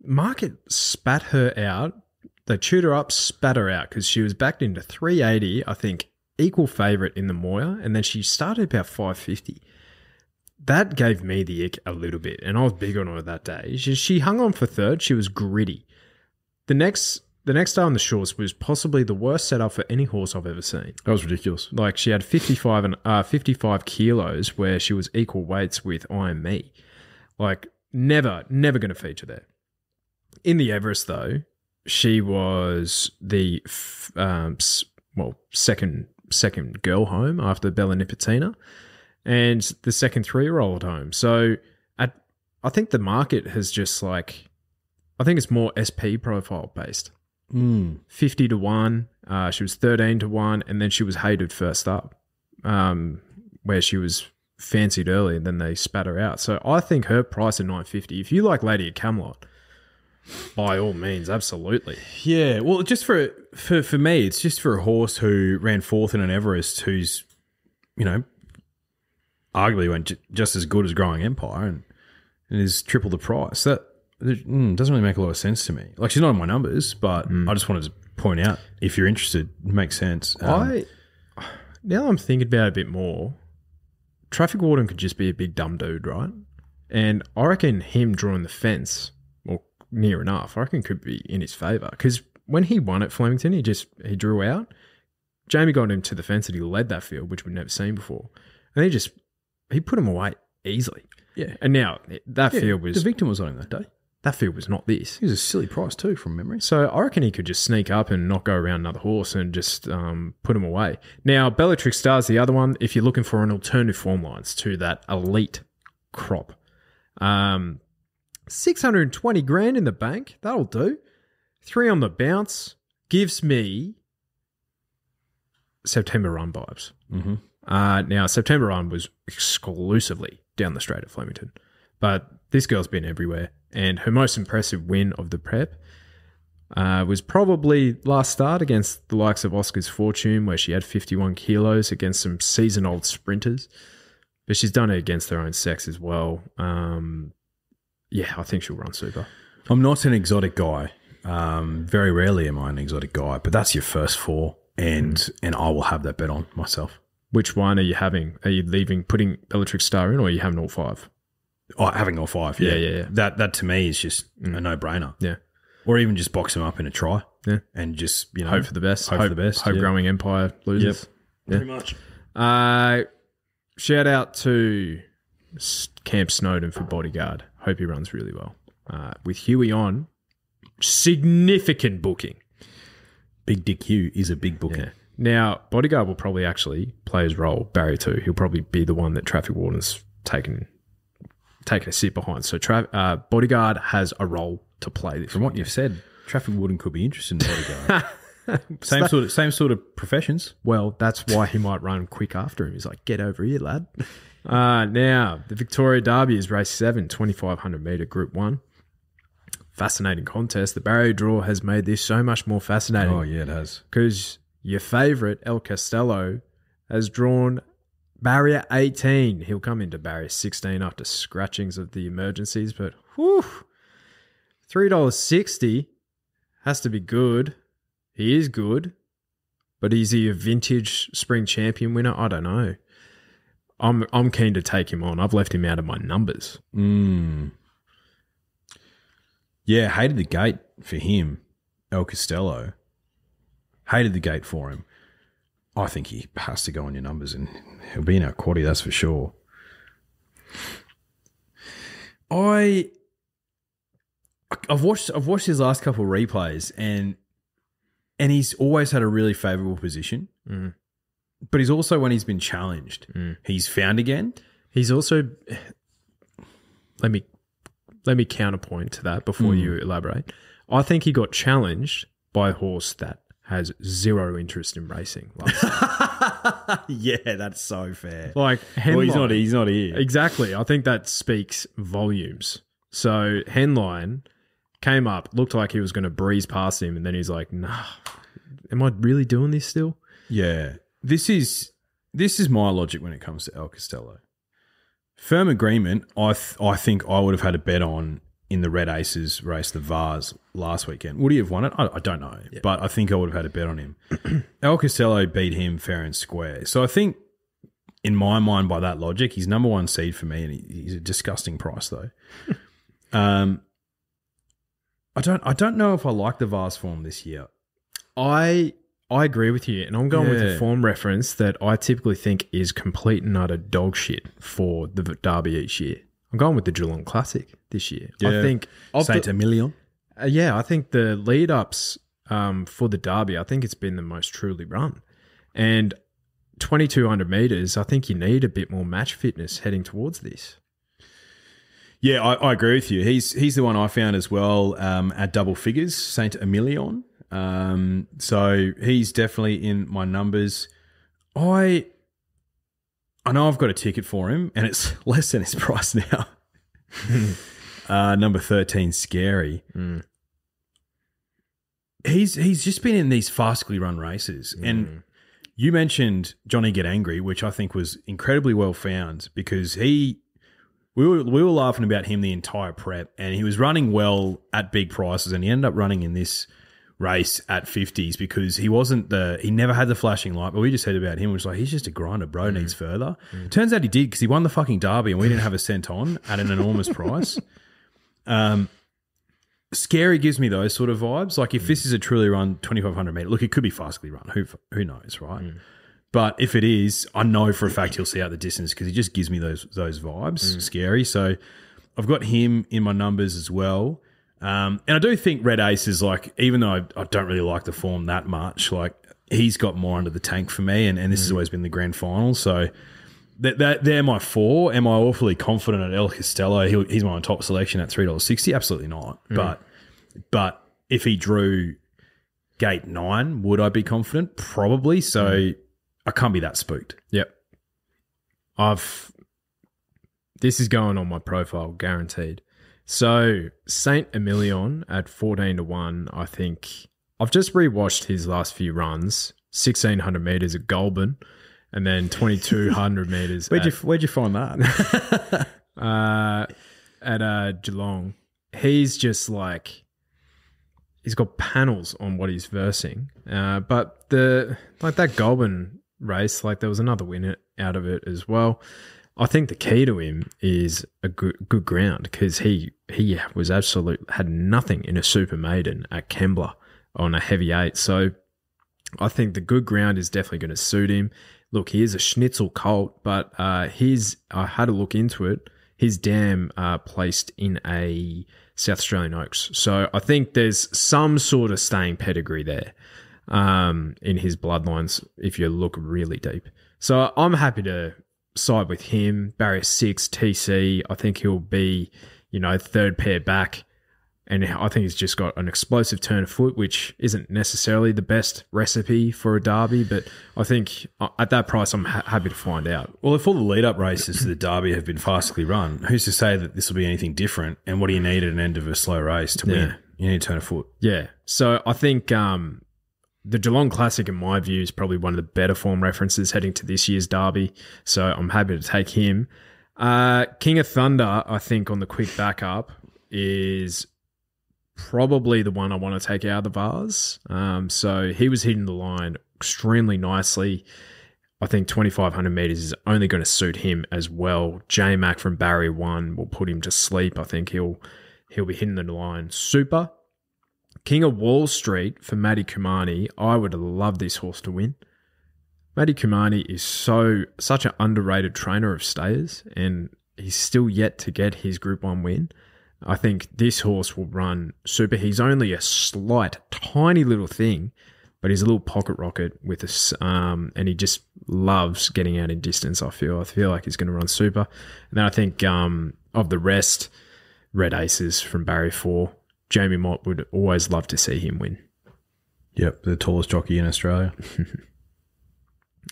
Market spat her out. They chewed her up, spat her out because she was backed into 380, I think, equal favourite in the Moir, and then she started about 550. That gave me the ick a little bit, and I was big on her that day. She hung on for third. She was gritty. The next day on the shorts was possibly the worst setup for any horse I've ever seen. That was ridiculous. Like, she had 55 kilos where she was equal weights with I Am Me. Like, never going to feature there. In the Everest, though, she was the second girl home after Bella Nipotina and the second 3-year-old home. So I think the market has just I think it's more SP profile based. 50 to 1. She was 13 to 1, and then she was hated first up, where she was fancied early, and then they spat her out. So I think her price at $9.50. If you like Lady of Camelot, by all means, absolutely. Yeah, well, just for me, it's just for a horse who ran fourth in an Everest, who's, arguably went just as good as Growing Empire and is triple the price. That doesn't really make a lot of sense to me. Like, she's not in my numbers, but I just wanted to point out, if you're interested, it makes sense. Now I'm thinking about it a bit more. Traffic Warden could just be a big dumb dude, right? And I reckon him drawing the fence, or near enough, I reckon could be in his favour. Because when he won at Flemington, he drew out. Jamie got him to the fence and he led that field, which we'd never seen before. And he put him away easily. Yeah. And now that field was... The victim was on him that day. That field was not this. He was a silly price too, from memory. So I reckon he could just sneak up and not go around another horse and just put him away. Now, Bellatrix Star's the other one, if you're looking for an alternative form lines to that elite crop. 620 grand in the bank. That'll do. 3 on the bounce. Gives me September Run vibes. Now, September Run was exclusively down the straight at Flemington. But this girl's been everywhere. And her most impressive win of the prep was probably last start against the likes of Oscar's Fortune, where she had 51 kilos against some season-old sprinters. But she's done it against her own sex as well. Yeah, I think she'll run super. I'm not an exotic guy. Very rarely am I an exotic guy, but that's your first 4, and I will have that bet on myself. Which one are you having? Are you putting Bellatrix Star in, or are you having all 5? Oh, having all 5, yeah. That to me is just a no-brainer. Yeah. Or even just box them up in a try. Yeah. And just, hope for the best. Hope for the best. Hope Growing Empire loses. Yep. Pretty much. Shout out to Camp Snowden for Bodyguard. Hope he runs really well. With Huey on, significant booking. Big Dick Hugh is a big booking. Yeah. Now, Bodyguard will probably actually play his role, barrier 2. He'll probably be the one that Traffic Warden's taken a sit behind. So Bodyguard has a role to play. From what you've said, Traffic Warden could be interested in Bodyguard. same sort of professions. Well, that's why he might run quick after him. He's like, get over here, lad. Now, the Victoria Derby is race 7, 2,500 metre Group 1. Fascinating contest. The barrier draw has made this so much more fascinating. Oh, yeah, it has. Because your favourite, El Castello, has drawn barrier 18. He'll come into barrier 16 after scratchings of the emergencies, but whew, $3.60 has to be good. He is good, but is he a vintage spring champion winner? I don't know. I'm keen to take him on. I've left him out of my numbers. Yeah, hated the gate for him, El Castello. Hated the gate for him. I think he has to go on your numbers, and he'll be in our quaddie, that's for sure. I've watched his last couple of replays, and he's always had a really favourable position. But he's also, when he's been challenged, he's found again. He's also, let me let me counterpoint to that before you elaborate. I think he got challenged by a horse that has zero interest in racing. Yeah, that's so fair. Like Henline, he's not here. Exactly. I think that speaks volumes. So Henline came up, looked like he was going to breeze past him, and then he's like, nah, am I really doing this still? Yeah. This is my logic when it comes to El Costello. Firm agreement, I think I would have had a bet on in the Red Aces race, the Vars, last weekend. Would he have won it? I don't know, but I think I would have had a bet on him. El Costello beat him fair and square. So I think, in my mind, by that logic, he's number one seed for me, and he's a disgusting price, though. I don't know if I like the Vars form this year. I agree with you, and I'm going with a form reference that I typically think is complete and utter dog shit for the Derby each year. I'm going with the Geelong Classic this year. Yeah. I think Saint-Emilion. I think the lead-ups for the Derby, I think it's been the most truly run. And 2,200 metres, I think you need a bit more match fitness heading towards this. Yeah, I agree with you. He's the one I found as well at double figures, Saint-Emilion. So he's definitely in my numbers. I know I've got a ticket for him, and it's less than his price now. Number 13, Scary. He's just been in these fastly run races, and you mentioned Johnny Get Angry, which I think was incredibly well found because we were laughing about him the entire prep, and he was running well at big prices, and he ended up running in this race at 50s because he never had the flashing light, but we just said about him, which was like, he's just a grinder, bro, needs further. Turns out he did because he won the fucking Derby and we didn't have a cent on at an enormous price. Scary gives me those sort of vibes. Like if this is a truly run 2,500 metre, look, it could be fastly run. Who knows, right? But if it is, I know for a fact he'll see out the distance because he just gives me those vibes, Scary. So I've got him in my numbers as well. And I do think Red Ace is like, even though I don't really like the form that much, like he's got more under the tank for me, and this has always been the grand final. So they're my four. Am I awfully confident at El Costello? He's my top selection at $3.60? Absolutely not. But if he drew gate 9, would I be confident? Probably. So I can't be that spooked. Yep. This is going on my profile, guaranteed. So Saint-Emilion at 14-1, I think. I've just rewatched his last few runs, 1,600 metres at Goulburn and then 2,200 metres Where'd you find that? at Geelong. He's just like, he's got panels on what he's versing. But that Goulburn race, like there was another win out of it as well. I think the key to him is a good ground because he was had nothing in a super maiden at Kembla on a heavy 8. So I think the good ground is definitely going to suit him. Look, he is a schnitzel colt, but I had a look into it. His dam placed in a South Australian Oaks. So I think there's some sort of staying pedigree there in his bloodlines if you look really deep. So I'm happy to side with him. Barrier 6, TC. I think he'll be, third pair back. And I think he's just got an explosive turn of foot, which isn't necessarily the best recipe for a Derby. But I think at that price, I'm happy to find out. Well, if all the lead-up races to the Derby have been fastly run, who's to say that this will be anything different? And what do you need at an end of a slow race to win? You need to turn of foot. Yeah. So I think the Geelong Classic, in my view, is probably one of the better form references heading to this year's Derby. So I'm happy to take him. King of Thunder, I think, on the quick backup is probably the one I want to take out of the Vars. So he was hitting the line extremely nicely. I think 2,500 metres is only going to suit him as well. J-Mac from Barrier 1 will put him to sleep. I think he'll be hitting the line super. King of Wall Street for Matty Kumani. I would love this horse to win. Matty Kumani is such an underrated trainer of stayers, and he's still yet to get his Group 1 win. I think this horse will run super. He's only a slight, tiny little thing, but he's a little pocket rocket with us, and he just loves getting out in distance. I feel like he's going to run super. And then I think of the rest, Red Aces from Barrier 4. Jamie Mott would always love to see him win. Yep, the tallest jockey in Australia.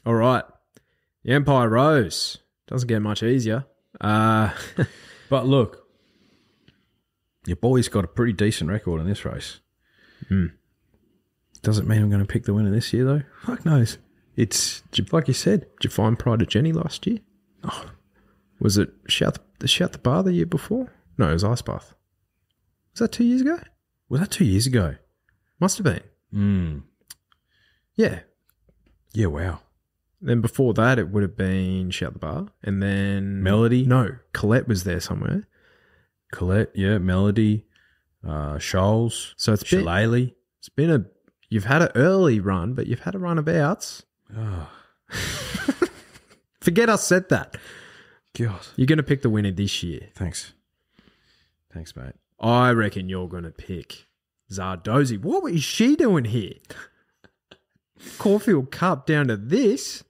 All right. The Empire Rose. Doesn't get much easier. But look, your boy's got a pretty decent record in this race. Doesn't mean I'm going to pick the winner this year, though. Fuck knows. It's, like you said. Did you find Pride of Jenny last year? Oh, Was it Shout the Bar the year before? No, it was Ice Bath. Was that 2 years ago? was that 2 years ago? Must have been. Yeah. Yeah, wow. Then before that, it would have been Shout the Bar. And then... Melody? No, Colette was there somewhere. Colette, yeah, Melody, Scholes, So it's been... Shillelagh. It's been a... You've had an early run, but you've had a run of outs. Oh, Forget I said that. God. You're going to pick the winner this year. Thanks, mate. I reckon you're going to pick Zardozi. What is she doing here? Caulfield Cup down to this.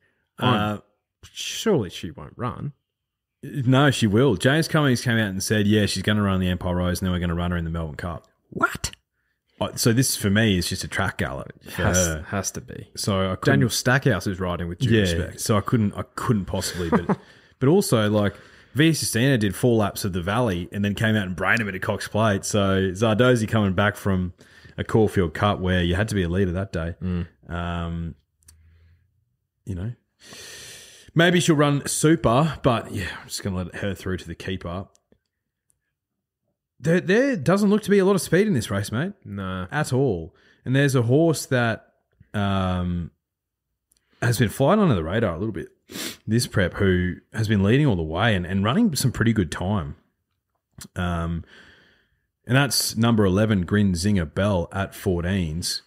Surely she won't run. No, she will. James Cummings came out and said, yeah, she's going to run the Empire Rose and then we're going to run her in the Melbourne Cup. What? So this, for me, is just a track gallop. for her. Has to be. So I couldn't- Daniel Stackhouse is riding with due respect. So I couldn't possibly. But also, like, Via Sistina did 4 laps of the Valley and then came out and brained him at a Cox Plate. So Zardozi coming back from a Caulfield Cup where you had to be a leader that day. You know, maybe she'll run super, but yeah, I'm just going to let her through to the keeper. There doesn't look to be a lot of speed in this race, mate. No. At all. And there's a horse that has been flying under the radar a little bit this prep, who has been leading all the way and running some pretty good time. And that's number 11, Grinzinger Bell at 14s.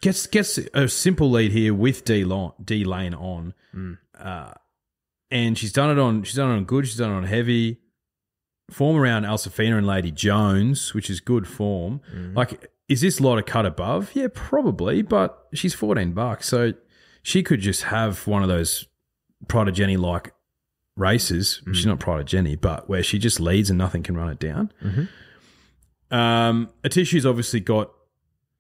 Gets a simple lead here with D Lane on. And she's done it on good, she's done it on heavy. Form around Alsafina and Lady Jones, which is good form. Like, is this lot a cut above? Yeah, probably, but she's $14, so she could just have one of those Pride of Jenny-like races. She's not Pride of Jenny, but where she just leads and nothing can run it down. Atishu's obviously got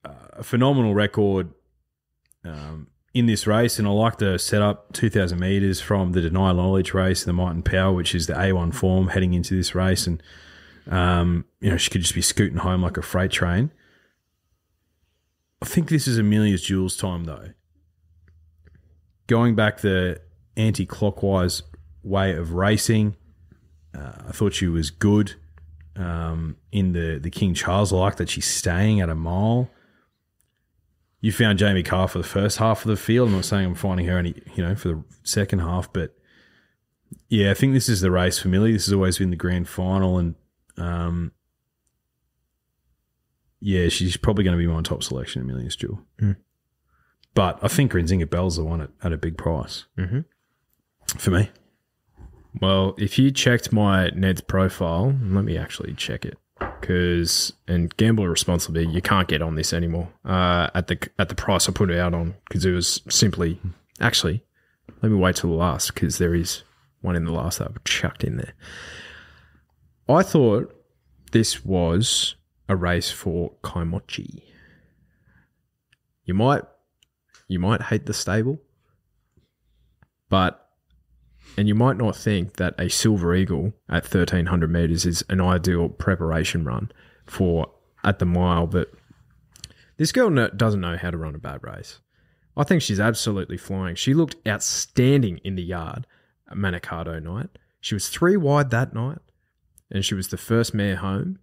a phenomenal record in this race, and I like to set up 2,000 metres from the Deny Knowledge race, the Might and Power, which is the A1 form heading into this race, and she could just be scooting home like a freight train. I think this is Amelia's Jewels time, though. Going back the anti-clockwise way of racing, I thought she was good in the King Charles. I like that she's staying at a mile. You found Jamie Carr for the first half of the field. I'm not saying I'm finding her any, for the second half, but yeah, I think this is the race for Millie. This has always been the grand final, and yeah, she's probably going to be my top selection, Amelia's Jewel. But I think Grinzinger Bell's the one at a big price for me. Well, if you checked my Ned's profile, let me actually check it. And gamble responsibly, you can't get on this anymore at the price I put it out on, because it was simply, actually, let me wait till the last, because there is one in the last that I've chucked in there. I thought this was a race for Kaimochi. You might hate the stable, and you might not think that a Silver Eagle at 1,300 metres is an ideal preparation run for at the mile, but this girl doesn't know how to run a bad race. I think she's absolutely flying. She looked outstanding in the yard at Manikato night. She was 3 wide that night, and she was the first mare home.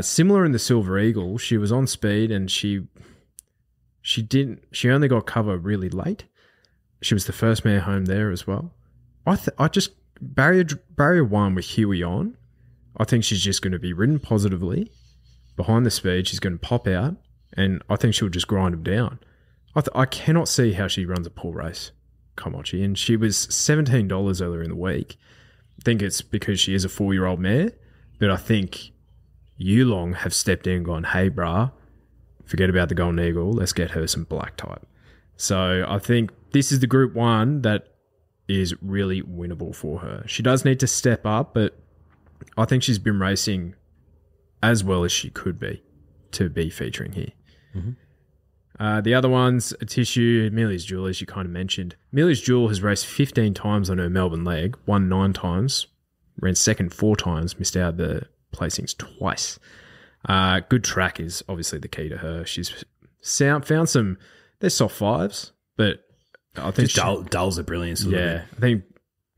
Similar in the Silver Eagle, she was on speed, and she only got cover really late. She was the first mare home there as well. Barrier 1 with Huey on, I think she's just going to be ridden positively. Behind the speed, she's going to pop out, and I think she'll just grind them down. I cannot see how she runs a poor race, Kaimochi, and she was $17 earlier in the week. I think it's because she is a 4-year-old mare, but I think Yulong have stepped in and gone, hey, brah, forget about the Golden Eagle, let's get her some black type. So I think this is the Group 1 that is really winnable for her. She does need to step up, but I think she's been racing as well as she could be to be featuring here. The other ones, a tissue, Millie's Jewel, as you kind of mentioned. Millie's Jewel has raced 15 times on her Melbourne leg, won 9 times, ran second 4 times, missed out the placings twice. Good track is obviously the key to her. She's found some, they're soft 5s, but I think dulls the brilliance a little bit. I think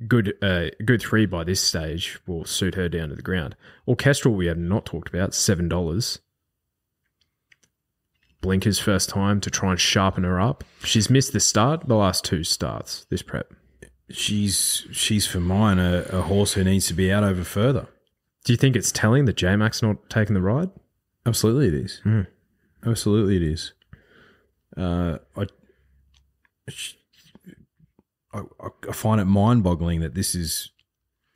good 3 by this stage will suit her down to the ground. Orchestral we have not talked about, $7. Blinker's first time to try and sharpen her up. She's missed the last 2 starts this prep. She's for mine a horse who needs to be out over further. Do you think it's telling that J-Mac's not taking the ride? Absolutely it is. Absolutely it is. I find it mind-boggling that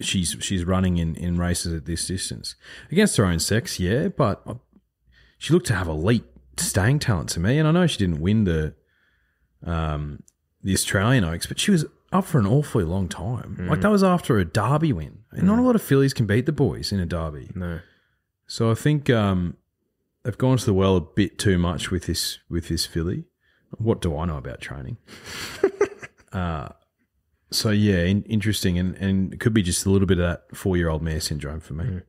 she's running in races at this distance. Against her own sex, yeah, but she looked to have elite staying talent to me, and I know she didn't win the Australian Oaks, but she was up for an awfully long time. Like that was after a Derby win. And not a lot of fillies can beat the boys in a Derby. No. So I think they've gone to the well a bit too much with this filly. What do I know about training? So yeah, interesting, and it could be just a little bit of that 4-year-old mare syndrome for me.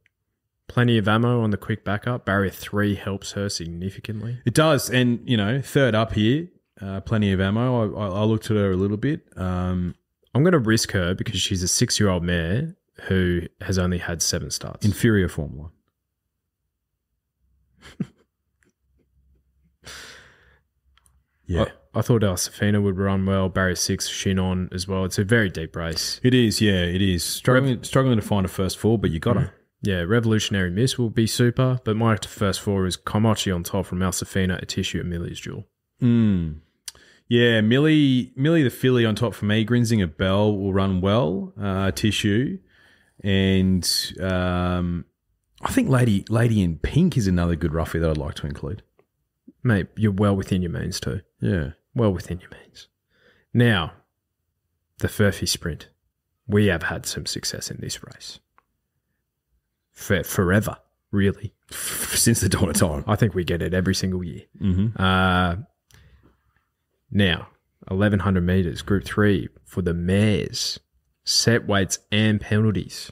Plenty of ammo on the quick backup. Barrier 3 helps her significantly. It does, and third up here, plenty of ammo. I looked at her a little bit. I'm going to risk her because she's a 6-year-old mare who has only had 7 starts. Inferior formula. Yeah. I thought Safina would run well. Barrier 6, Shin on as well. It's a very deep race. It is, yeah, it is. Struggling to find a first 4, but you got her. Yeah, Revolutionary Miss will be super, but my first 4 is Komachi on top from Safina, a tissue at Millie's Jewel. Yeah, Millie the filly on top for me. Grinzinger Bell will run well, tissue. And I think Lady in Pink is another good roughie that I'd like to include. Mate, you're well within your means too. Yeah. Well within your means. Now, the Furphy Sprint. We have had some success in this race. Forever, really. Since the dawn of time. I think we get it every single year. Mm-hmm. Now, 1,100 metres, Group 3 for the mares. Set weights and penalties.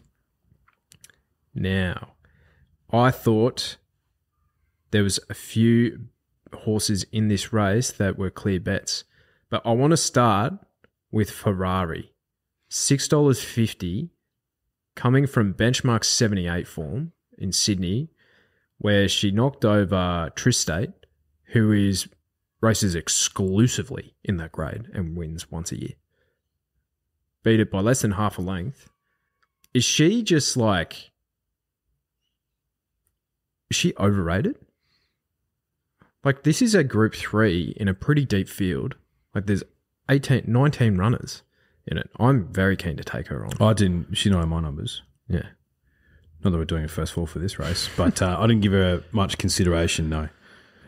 Now, I thought there was a few horses in this race that were clear bets. But I want to start with Ferrari. $6.50 coming from benchmark 78 form in Sydney, where she knocked over Tristate, who races exclusively in that grade and wins once a year. Beat it by less than half a length. Is she just like... Is she overrated? Like, this is a Group 3 in a pretty deep field. Like, there's 19 runners in it. I'm very keen to take her on. She didn't know my numbers. Yeah. Not that we're doing a first 4 for this race, but I didn't give her much consideration, no.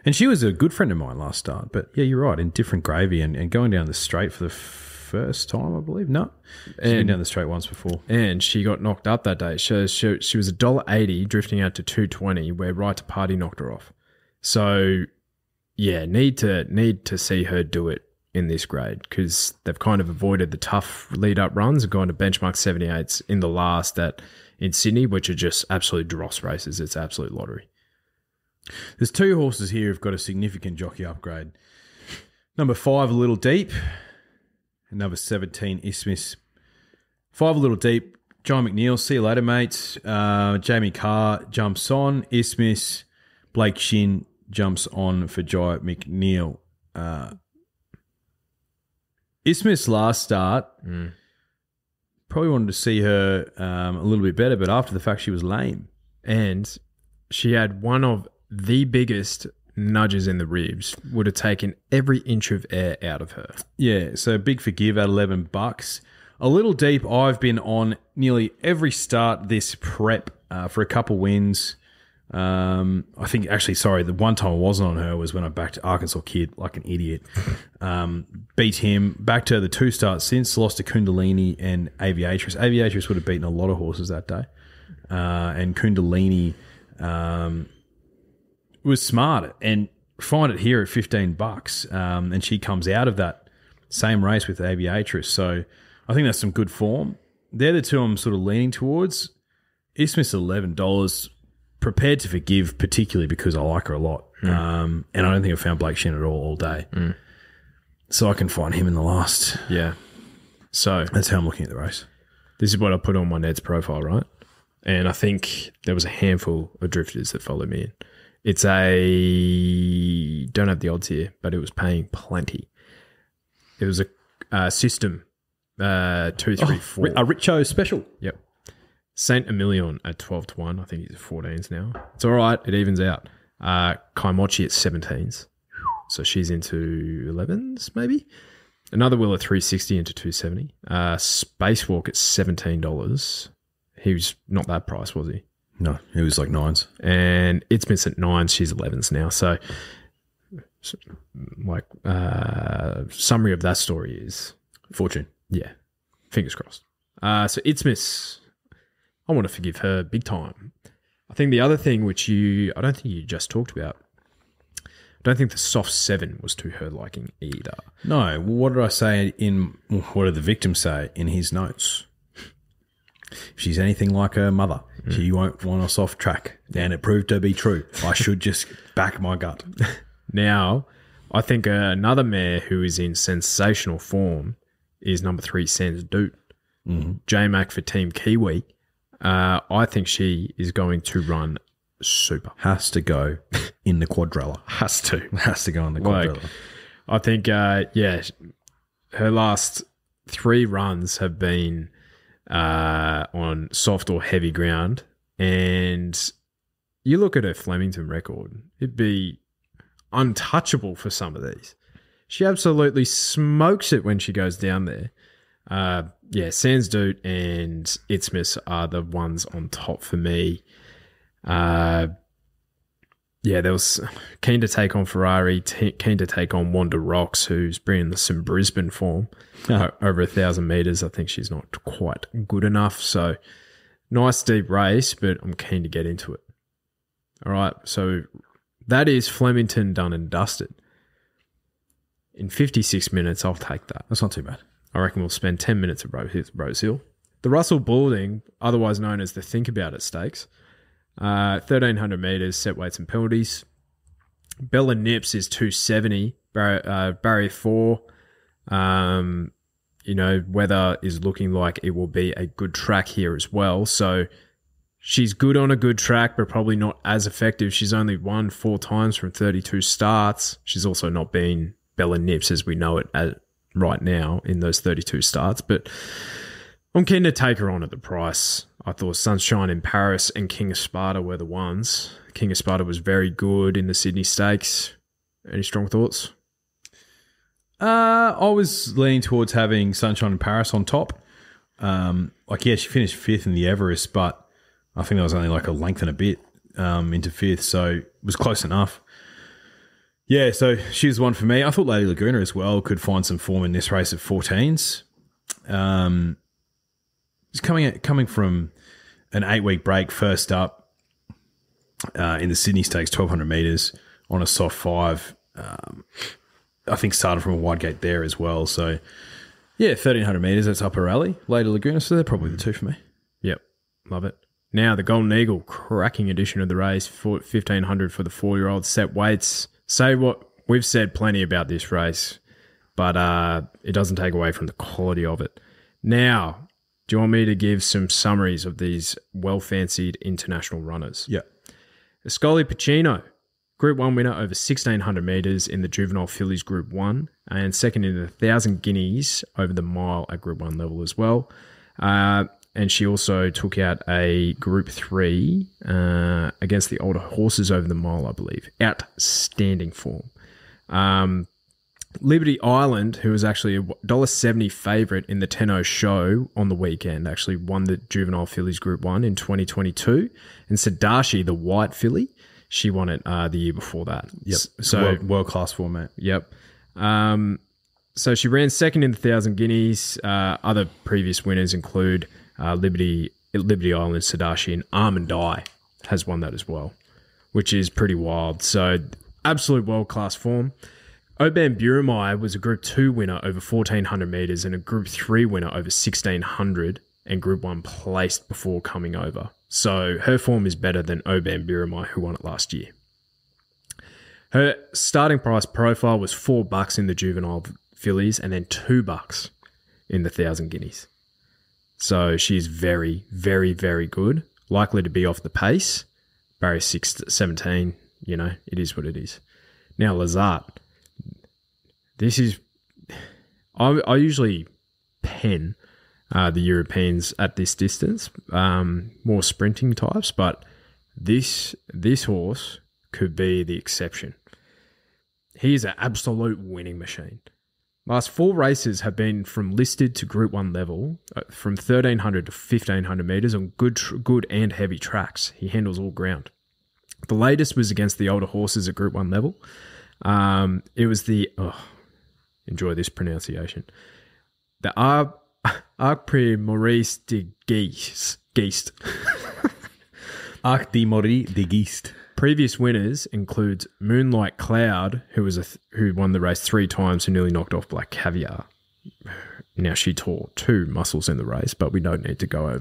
And she was a good friend of mine last start, but yeah, you're right, in different gravy and going down the straight for the first time, I believe. No, she's been down the straight once before. And she got knocked up that day. She was $1.80 drifting out to $2.20, where Right to Party knocked her off. So, yeah, need to see her do it in this grade, because they've kind of avoided the tough lead-up runs and gone to benchmark 78s in the last in Sydney, which are just absolute dross races. It's absolute lottery. There's 2 horses here who've got a significant jockey upgrade. Number 5, A Little Deep, and number 17, Isthmus. 5, A Little Deep, John McNeil, see you later, mates. Jamie Carr jumps on. Isthmus, Blake Shin jumps on for Jai McNeil. Isthmus last start, probably wanted to see her a little bit better, but after the fact she was lame. And she had one of the biggest nudges in the ribs, would have taken every inch of air out of her. Yeah, so big forgive at $11. A Little Deep, I've been on nearly every start this prep for a couple wins. I think actually, sorry, the one time I wasn't on her was when I backed Arkansas Kid like an idiot. Beat him, backed her the 2 starts since, lost to Kundalini and Aviatrix. Aviatrix would have beaten a lot of horses that day. And Kundalini was smart and find it here at $15. And she comes out of that same race with Aviatrix. So I think that's some good form. They're the two I'm sort of leaning towards. Isthmus $11. Prepared to forgive, particularly because I like her a lot. And I don't think I've found Blake Shin at all day. So I can find him in the last. Yeah. So that's how I'm looking at the race. This is what I put on my Ned's profile, right? And I think there was a handful of drifters that followed me in. It's don't have the odds here, but it was paying plenty. It was a system 2, 3, 4. A Richo special. Yep. Saint Emilion at 12-1. I think he's at 14s now. It's all right. It evens out. Kaimochi at 17s. So she's into 11s, maybe. Another Will at 360 into 270. Spacewalk at $17. He was not that price, was he? No, he was like 9s. And it's been at 9s. She's 11s now. So like, summary of that story is fortune. Yeah. Fingers crossed. So Itzmis, I want to forgive her big time. I think the other thing which I don't think you just talked about, I don't think the soft 7 was to her liking either. No. What did I say what did the victim say in his notes? If she's anything like her mother, she won't want a soft track. And it proved to be true. I should just back my gut. Now, I think another mare who is in sensational form is number 3, Sans Doute. J-Mac for Team Kiwi. I think she is going to run super. Has to go in the quadrella. Has to go in the quadrella. I think, her last 3 runs have been on soft or heavy ground. And you look at her Flemington record, it'd be untouchable for some of these. She absolutely smokes it when she goes down there. Sans Doute and Itzmis are the ones on top for me. There was keen to take on Ferrari, keen to take on Wanda Rocks, who's bringing some Brisbane form over 1,000 metres. I think she's not quite good enough. So nice deep race, but I'm keen to get into it. All right, so that is Flemington done and dusted. In 56 minutes, I'll take that. That's not too bad. I reckon we'll spend 10 minutes at Rosehill. The Russell Balding, otherwise known as the Think About It Stakes, 1,300 metres, set weights and penalties. Bella Nips is 270, barrier 4. Weather is looking like it will be a good track here as well. So she's good on a good track, but probably not as effective. She's only won 4 times from 32 starts. She's also not been Bella Nips as we know it right now in those 32 starts, but I'm keen to take her on at the price. I thought Sunshine in Paris and King of Sparta were the ones. King of Sparta was very good in the Sydney Stakes. Any strong thoughts? I was leaning towards having Sunshine in Paris on top. She finished 5th in the Everest, but I think that was only like a length and a bit into 5th, so it was close enough. Yeah, so she was one for me. I thought Lady Laguna as well could find some form in this race at 14s. She's coming from an 8-week break first up in the Sydney Stakes, 1,200 metres on a soft 5. I think started from a wide gate there as well. So, 1,300 metres, that's up her alley. Lady Laguna, so they're probably the two for me. Yep, love it. Now, the Golden Eagle, cracking edition of the race, 1,500 for the 4-year-old, set weights. Say what we've said plenty about this race, but it doesn't take away from the quality of it. Now, do you want me to give some summaries of these well-fancied international runners? Yeah. Ascoli Pacino, Group 1 winner over 1,600 metres in the Juvenile Fillies Group 1, and second in the 1,000 guineas over the mile at Group 1 level as well. And she also took out a Group 3 against the older horses over the mile, I believe. Outstanding form. Liberty Island, who was actually a $1.70 favourite in the 10-0 show on the weekend, actually won the Juvenile Fillies Group 1 in 2022. And Sadashi, the white filly, she won it the year before that. Yep. So world-class format. Yep. So she ran second in the 1,000 Guineas. Other previous winners include Liberty Island, Sadashi, and Almond Eye has won that as well, which is pretty wild. So absolute world-class form. Oban Burumai was a Group 2 winner over 1,400 metres and a Group 3 winner over 1,600 and Group 1 placed before coming over. So her form is better than Oban Burumai, who won it last year. Her starting price profile was $4 in the juvenile fillies and then $2 in the 1,000 Guineas. So she's very, very, very good. Likely to be off the pace. Barrier 6-17, it is what it is. Now Lazard. This is, I usually pen the Europeans at this distance, more sprinting types, but this horse could be the exception. He is an absolute winning machine. Last 4 races have been from listed to Group 1 level, from 1,300 to 1,500 metres on good and heavy tracks. He handles all ground. The latest was against the older horses at Group 1 level. It was the... enjoy this pronunciation. The Arc Prix Maurice de Geest. Arc de Maurice de Geest. Previous winners include Moonlight Cloud, who won the race 3 times, who nearly knocked off Black Caviar. Now, she tore 2 muscles in the race, but we don't need to go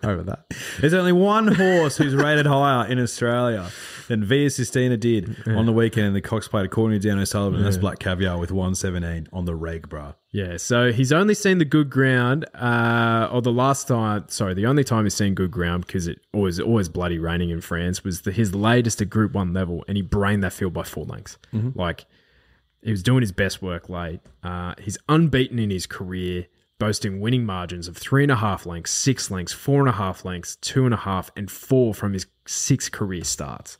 over that. There's only one horse who's rated higher in Australia than Via Sistina did on the weekend in the Cox Plate, according to Dan O'Sullivan. That's Black Caviar with 117 on the reg, bruh. Yeah, so he's only seen the good ground, the only time he's seen good ground, because it always bloody raining in France, was his latest at Group 1 level, and he brained that field by 4 lengths. Mm-hmm. He was doing his best work late. He's unbeaten in his career, boasting winning margins of 3.5 lengths, 6 lengths, 4.5 lengths, 2.5, and 4 from his 6 career starts.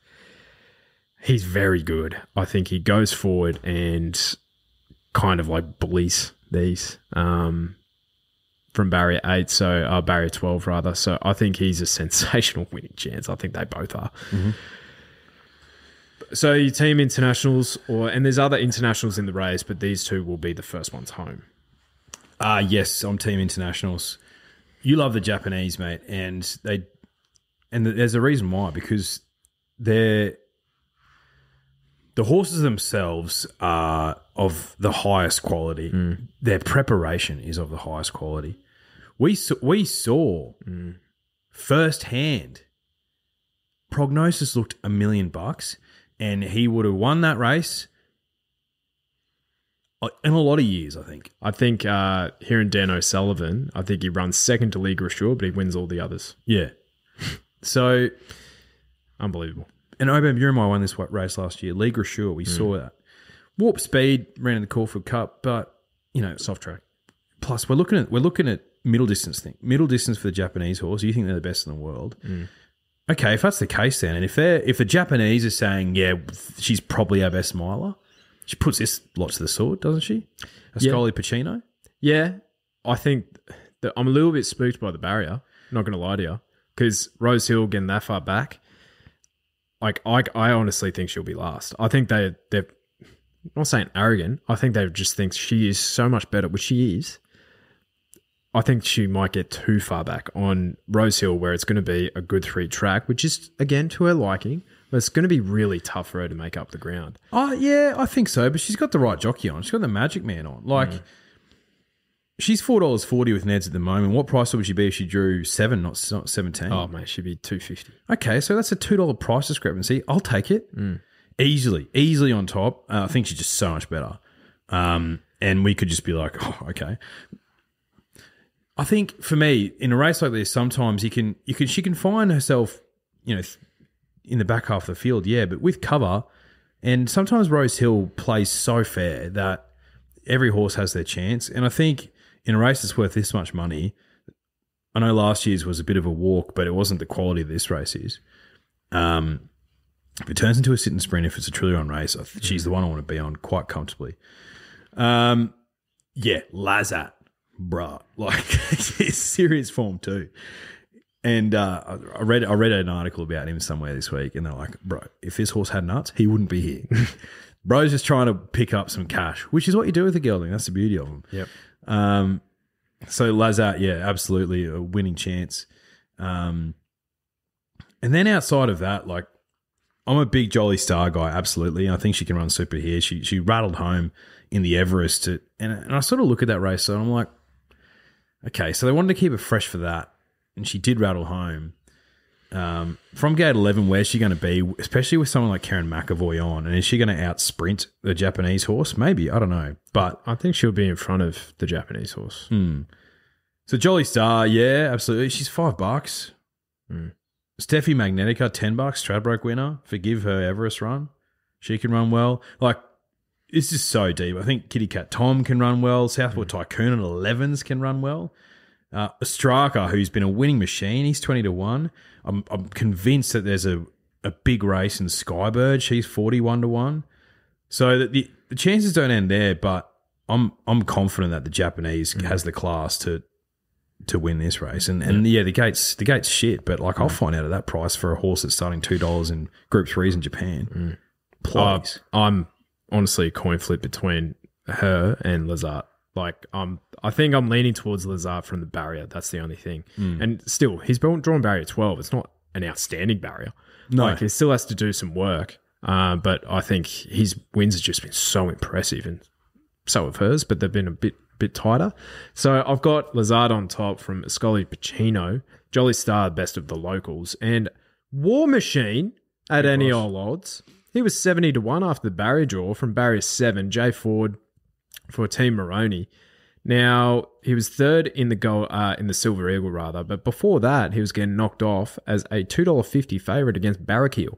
He's very good. I think he goes forward and kind of bullies these from barrier 8, barrier 12 rather. So I think he's a sensational winning chance. I think they both are. Mm-hmm. So your team internationals, and there's other internationals in the race, but these 2 will be the first ones home. Yes, I'm team internationals. You love the Japanese, mate, and there's a reason why, because the horses themselves are of the highest quality. Their preparation is of the highest quality. We saw firsthand. Prognosis looked $1 million. And he would have won that race in a lot of years, I think. I think hearing Dan O'Sullivan, I think he runs second to Ligue Rocheur, but he wins all the others. Yeah. So... unbelievable. And Oban Burumai won this race last year. Ligue Rocheur, we saw that. Warp Speed ran in the Caulfield Cup, but, soft track. Plus, we're looking at middle distance thing. Middle distance for the Japanese horse. You think they're the best in the world. Okay, if that's the case then, and if the Japanese are saying, yeah, she's probably our best miler, she puts this lot to the sword, doesn't she? Ascoli Pacino? Yeah, I think that I'm a little bit spooked by the barrier, not going to lie to you, because Rosehill getting that far back, I honestly think she'll be last. I think they're not saying arrogant, I think they just think she is so much better, which she is. I think she might get too far back on Rosehill, where it's going to be a good 3 track, which is, again, to her liking, but it's going to be really tough for her to make up the ground. Oh, yeah, I think so, but she's got the right jockey on. She's got the Magic Man on. She's $4.40 with Neds at the moment. What price would she be if she drew 7, not 17? Oh, mate, she'd be $2.50. Okay, so that's a $2 price discrepancy. I'll take it. Easily on top. I think she's just so much better. And we could just be like, oh, okay. I think for me, in a race like this, sometimes she can find herself, in the back half of the field, yeah, but with cover, and sometimes Rosehill plays so fair that every horse has their chance. And I think in a race that's worth this much money, I know last year's was a bit of a walk, but it wasn't the quality this race is. If it turns into a sit and sprint, if it's a truly on race, she's the one I want to be on quite comfortably. Yeah, Lazat, bruh, like it's serious form too. And I read an article about him somewhere this week, and they're like, bro, if this horse had nuts, he wouldn't be here. Bro's just trying to pick up some cash, which is what you do with a gelding. That's the beauty of them. Yep. So Lazat, yeah, absolutely a winning chance. And then outside of that, like, I'm a big Jolly Star guy, absolutely. I think she can run super here. She rattled home in the Everest, and I sort of look at that race, and I'm like, okay, so they wanted to keep her fresh for that, and she did rattle home. From gate 11, where's she going to be, especially with someone like Karen McAvoy on, and is she going to out sprint the Japanese horse? Maybe, I don't know, but I think she'll be in front of the Japanese horse. So Jolly Star, yeah, absolutely. She's $5. Steffi Magnetica, $10, Stradbroke winner. Forgive her Everest run. She can run well. Like, it's just so deep. I think Kitty Cat Tom can run well. Southport Tycoon at 11s can run well. Straka, who's been a winning machine, he's 20-1. I'm convinced that there's a big race in Skybird. She's 41-1. So that the chances don't end there, but I'm confident that the Japanese has the class to win this race. And yeah, the gate's shit, but like I'll find out at that price for a horse that's starting $2 in Group 3s in Japan. Please. I'm honestly a coin flip between her and Lazat. Like I think I'm leaning towards Lazat from the barrier. That's the only thing. And still, he's drawn barrier 12. It's not an outstanding barrier. No. Like he still has to do some work. But I think his wins have just been so impressive, and so have hers, but they've been a bit tighter. So I've got Lazard on top from Ascoli Pacino, Jolly Star, best of the locals, and War Machine at any old odds. He was 70-1 after the barrier draw from barrier 7, Jay Ford for Team Maroney. Now, he was third in the Silver Eagle, rather, but before that, he was getting knocked off as a $2.50 favourite against Barrackeel.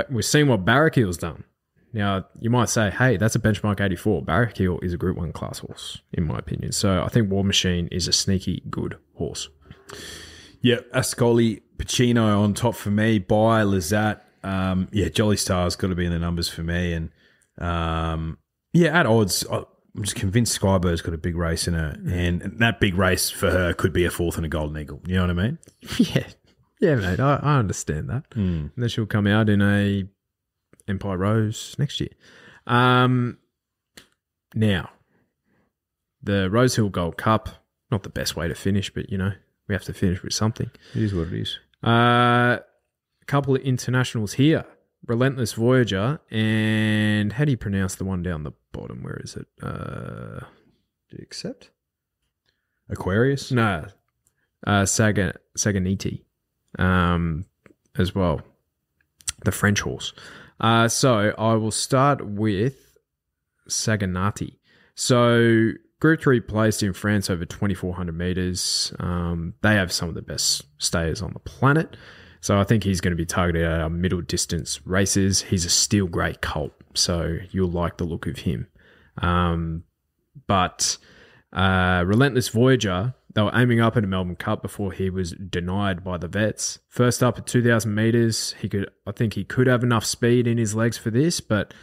We've seen what Barrackeel's done. Now, you might say, hey, that's a benchmark 84. Barrackeel is a Group 1 class horse, in my opinion. So I think War Machine is a sneaky good horse. Yeah, Ascoli Pacino on top for me by Lazat. Jolly Star's got to be in the numbers for me. And at odds, I'm just convinced Skybird's got a big race in her. And that big race for her could be a 4th and a Golden Eagle. You know what I mean? Yeah, mate, I understand that. And then she'll come out in a Empire Rose next year. Now, the Rosehill Gold Cup, not the best way to finish, but, we have to finish with something. It is what it is. A couple of internationals here. Relentless Voyager, and how do you pronounce the one down the bottom? Where is it? Do you accept? Aquarius? No. Saganiti as well. The French horse. So I will start with Saganati. So Group 3 placed in France over 2,400 metres. They have some of the best stayers on the planet. So I think he's going to be targeted at our middle distance races. He's a steel grey colt, so you'll like the look of him. But Relentless Voyager, they were aiming up at a Melbourne Cup before he was denied by the vets. First up at 2,000 metres, I think he could have enough speed in his legs for this, but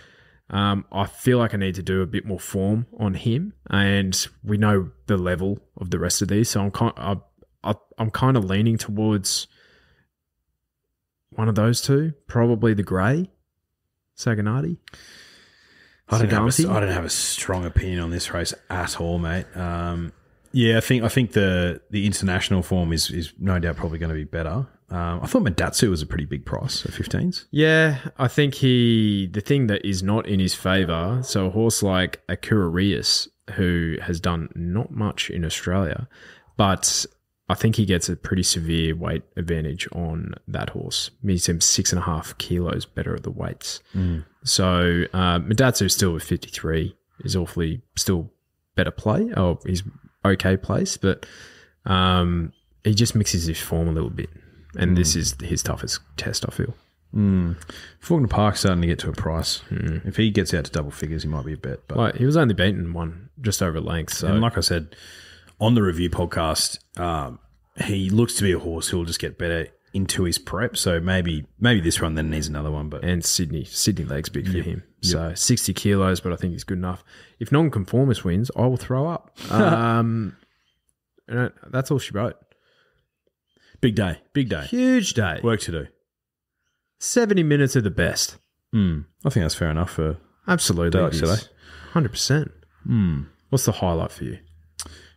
I feel like I need to do a bit more form on him, and we know the level of the rest of these, so I'm kind of leaning towards one of those two, probably the grey, Saganati. I don't have a strong opinion on this race at all, mate. I think the international form is no doubt probably going to be better. I thought Madatsu was a pretty big price at 15s. Yeah, I think the thing that is not in his favour, so a horse like Akura Rios, who has done not much in Australia, but I think he gets a pretty severe weight advantage on that horse. Means him 6.5 kilos better at the weights. So Madatsu still at 53 is awfully still better play. Oh, he's okay place, but he just mixes his form a little bit. And this is his toughest test, I feel. Faulkner Park's starting to get to a price. If he gets out to double figures, he might be a bet. But well, he was only beaten one just over length. So. And like I said, on the review podcast, he looks to be a horse who will just get better into his prep. So maybe this run then needs another one. But And Sydney leg's big for him. So 60 kilos, but I think he's good enough. If non-conformist wins, I will throw up. And that's all she wrote. big day. Huge day. Work to do. 70 minutes of the best. I think that's fair enough for Absolutely. Daylight today. 100%. What's the highlight for you?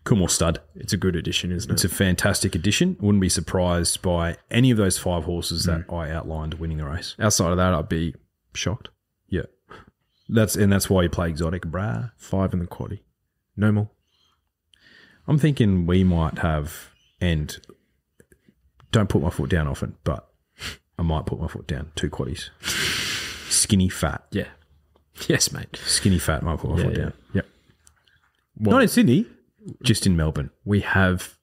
Coolmore stud. It's a good addition, isn't it? It's a fantastic addition. Wouldn't be surprised by any of those 5 horses that I outlined winning the race. Outside of that, I'd be shocked. Yeah. That's why you play exotic, brah. 5 in the quaddie. No more. I'm thinking we might have, and don't put my foot down often, but I might put my foot down. 2 quaddies. Skinny fat. Yeah. Yes, mate. Skinny fat might put my foot down. Yep. Not in Sydney, just in Melbourne. We have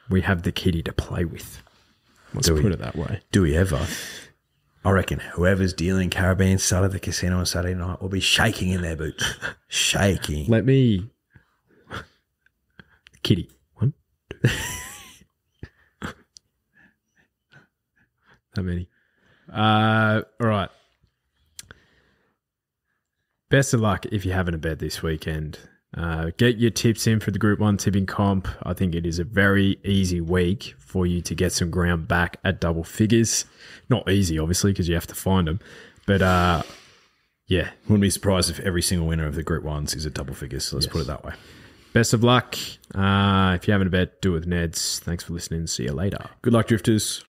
the kitty to play with. Let's Do we? put it that way. Do we ever? I reckon whoever's dealing Caribbean side of the casino on Saturday night will be shaking in their boots. Shaking. Let me... Kitty. 1, 2. How many? All right. Best of luck if you're having a bet this weekend. Get your tips in for the Group 1 tipping comp. I think it is a very easy week for you to get some ground back at double figures. Not easy, obviously, because you have to find them. But, yeah. Wouldn't be surprised if every single winner of the Group 1s is at double figures. So let's put it that way. Best of luck. If you're having a bet, do it with Neds. Thanks for listening. See you later. Good luck, drifters.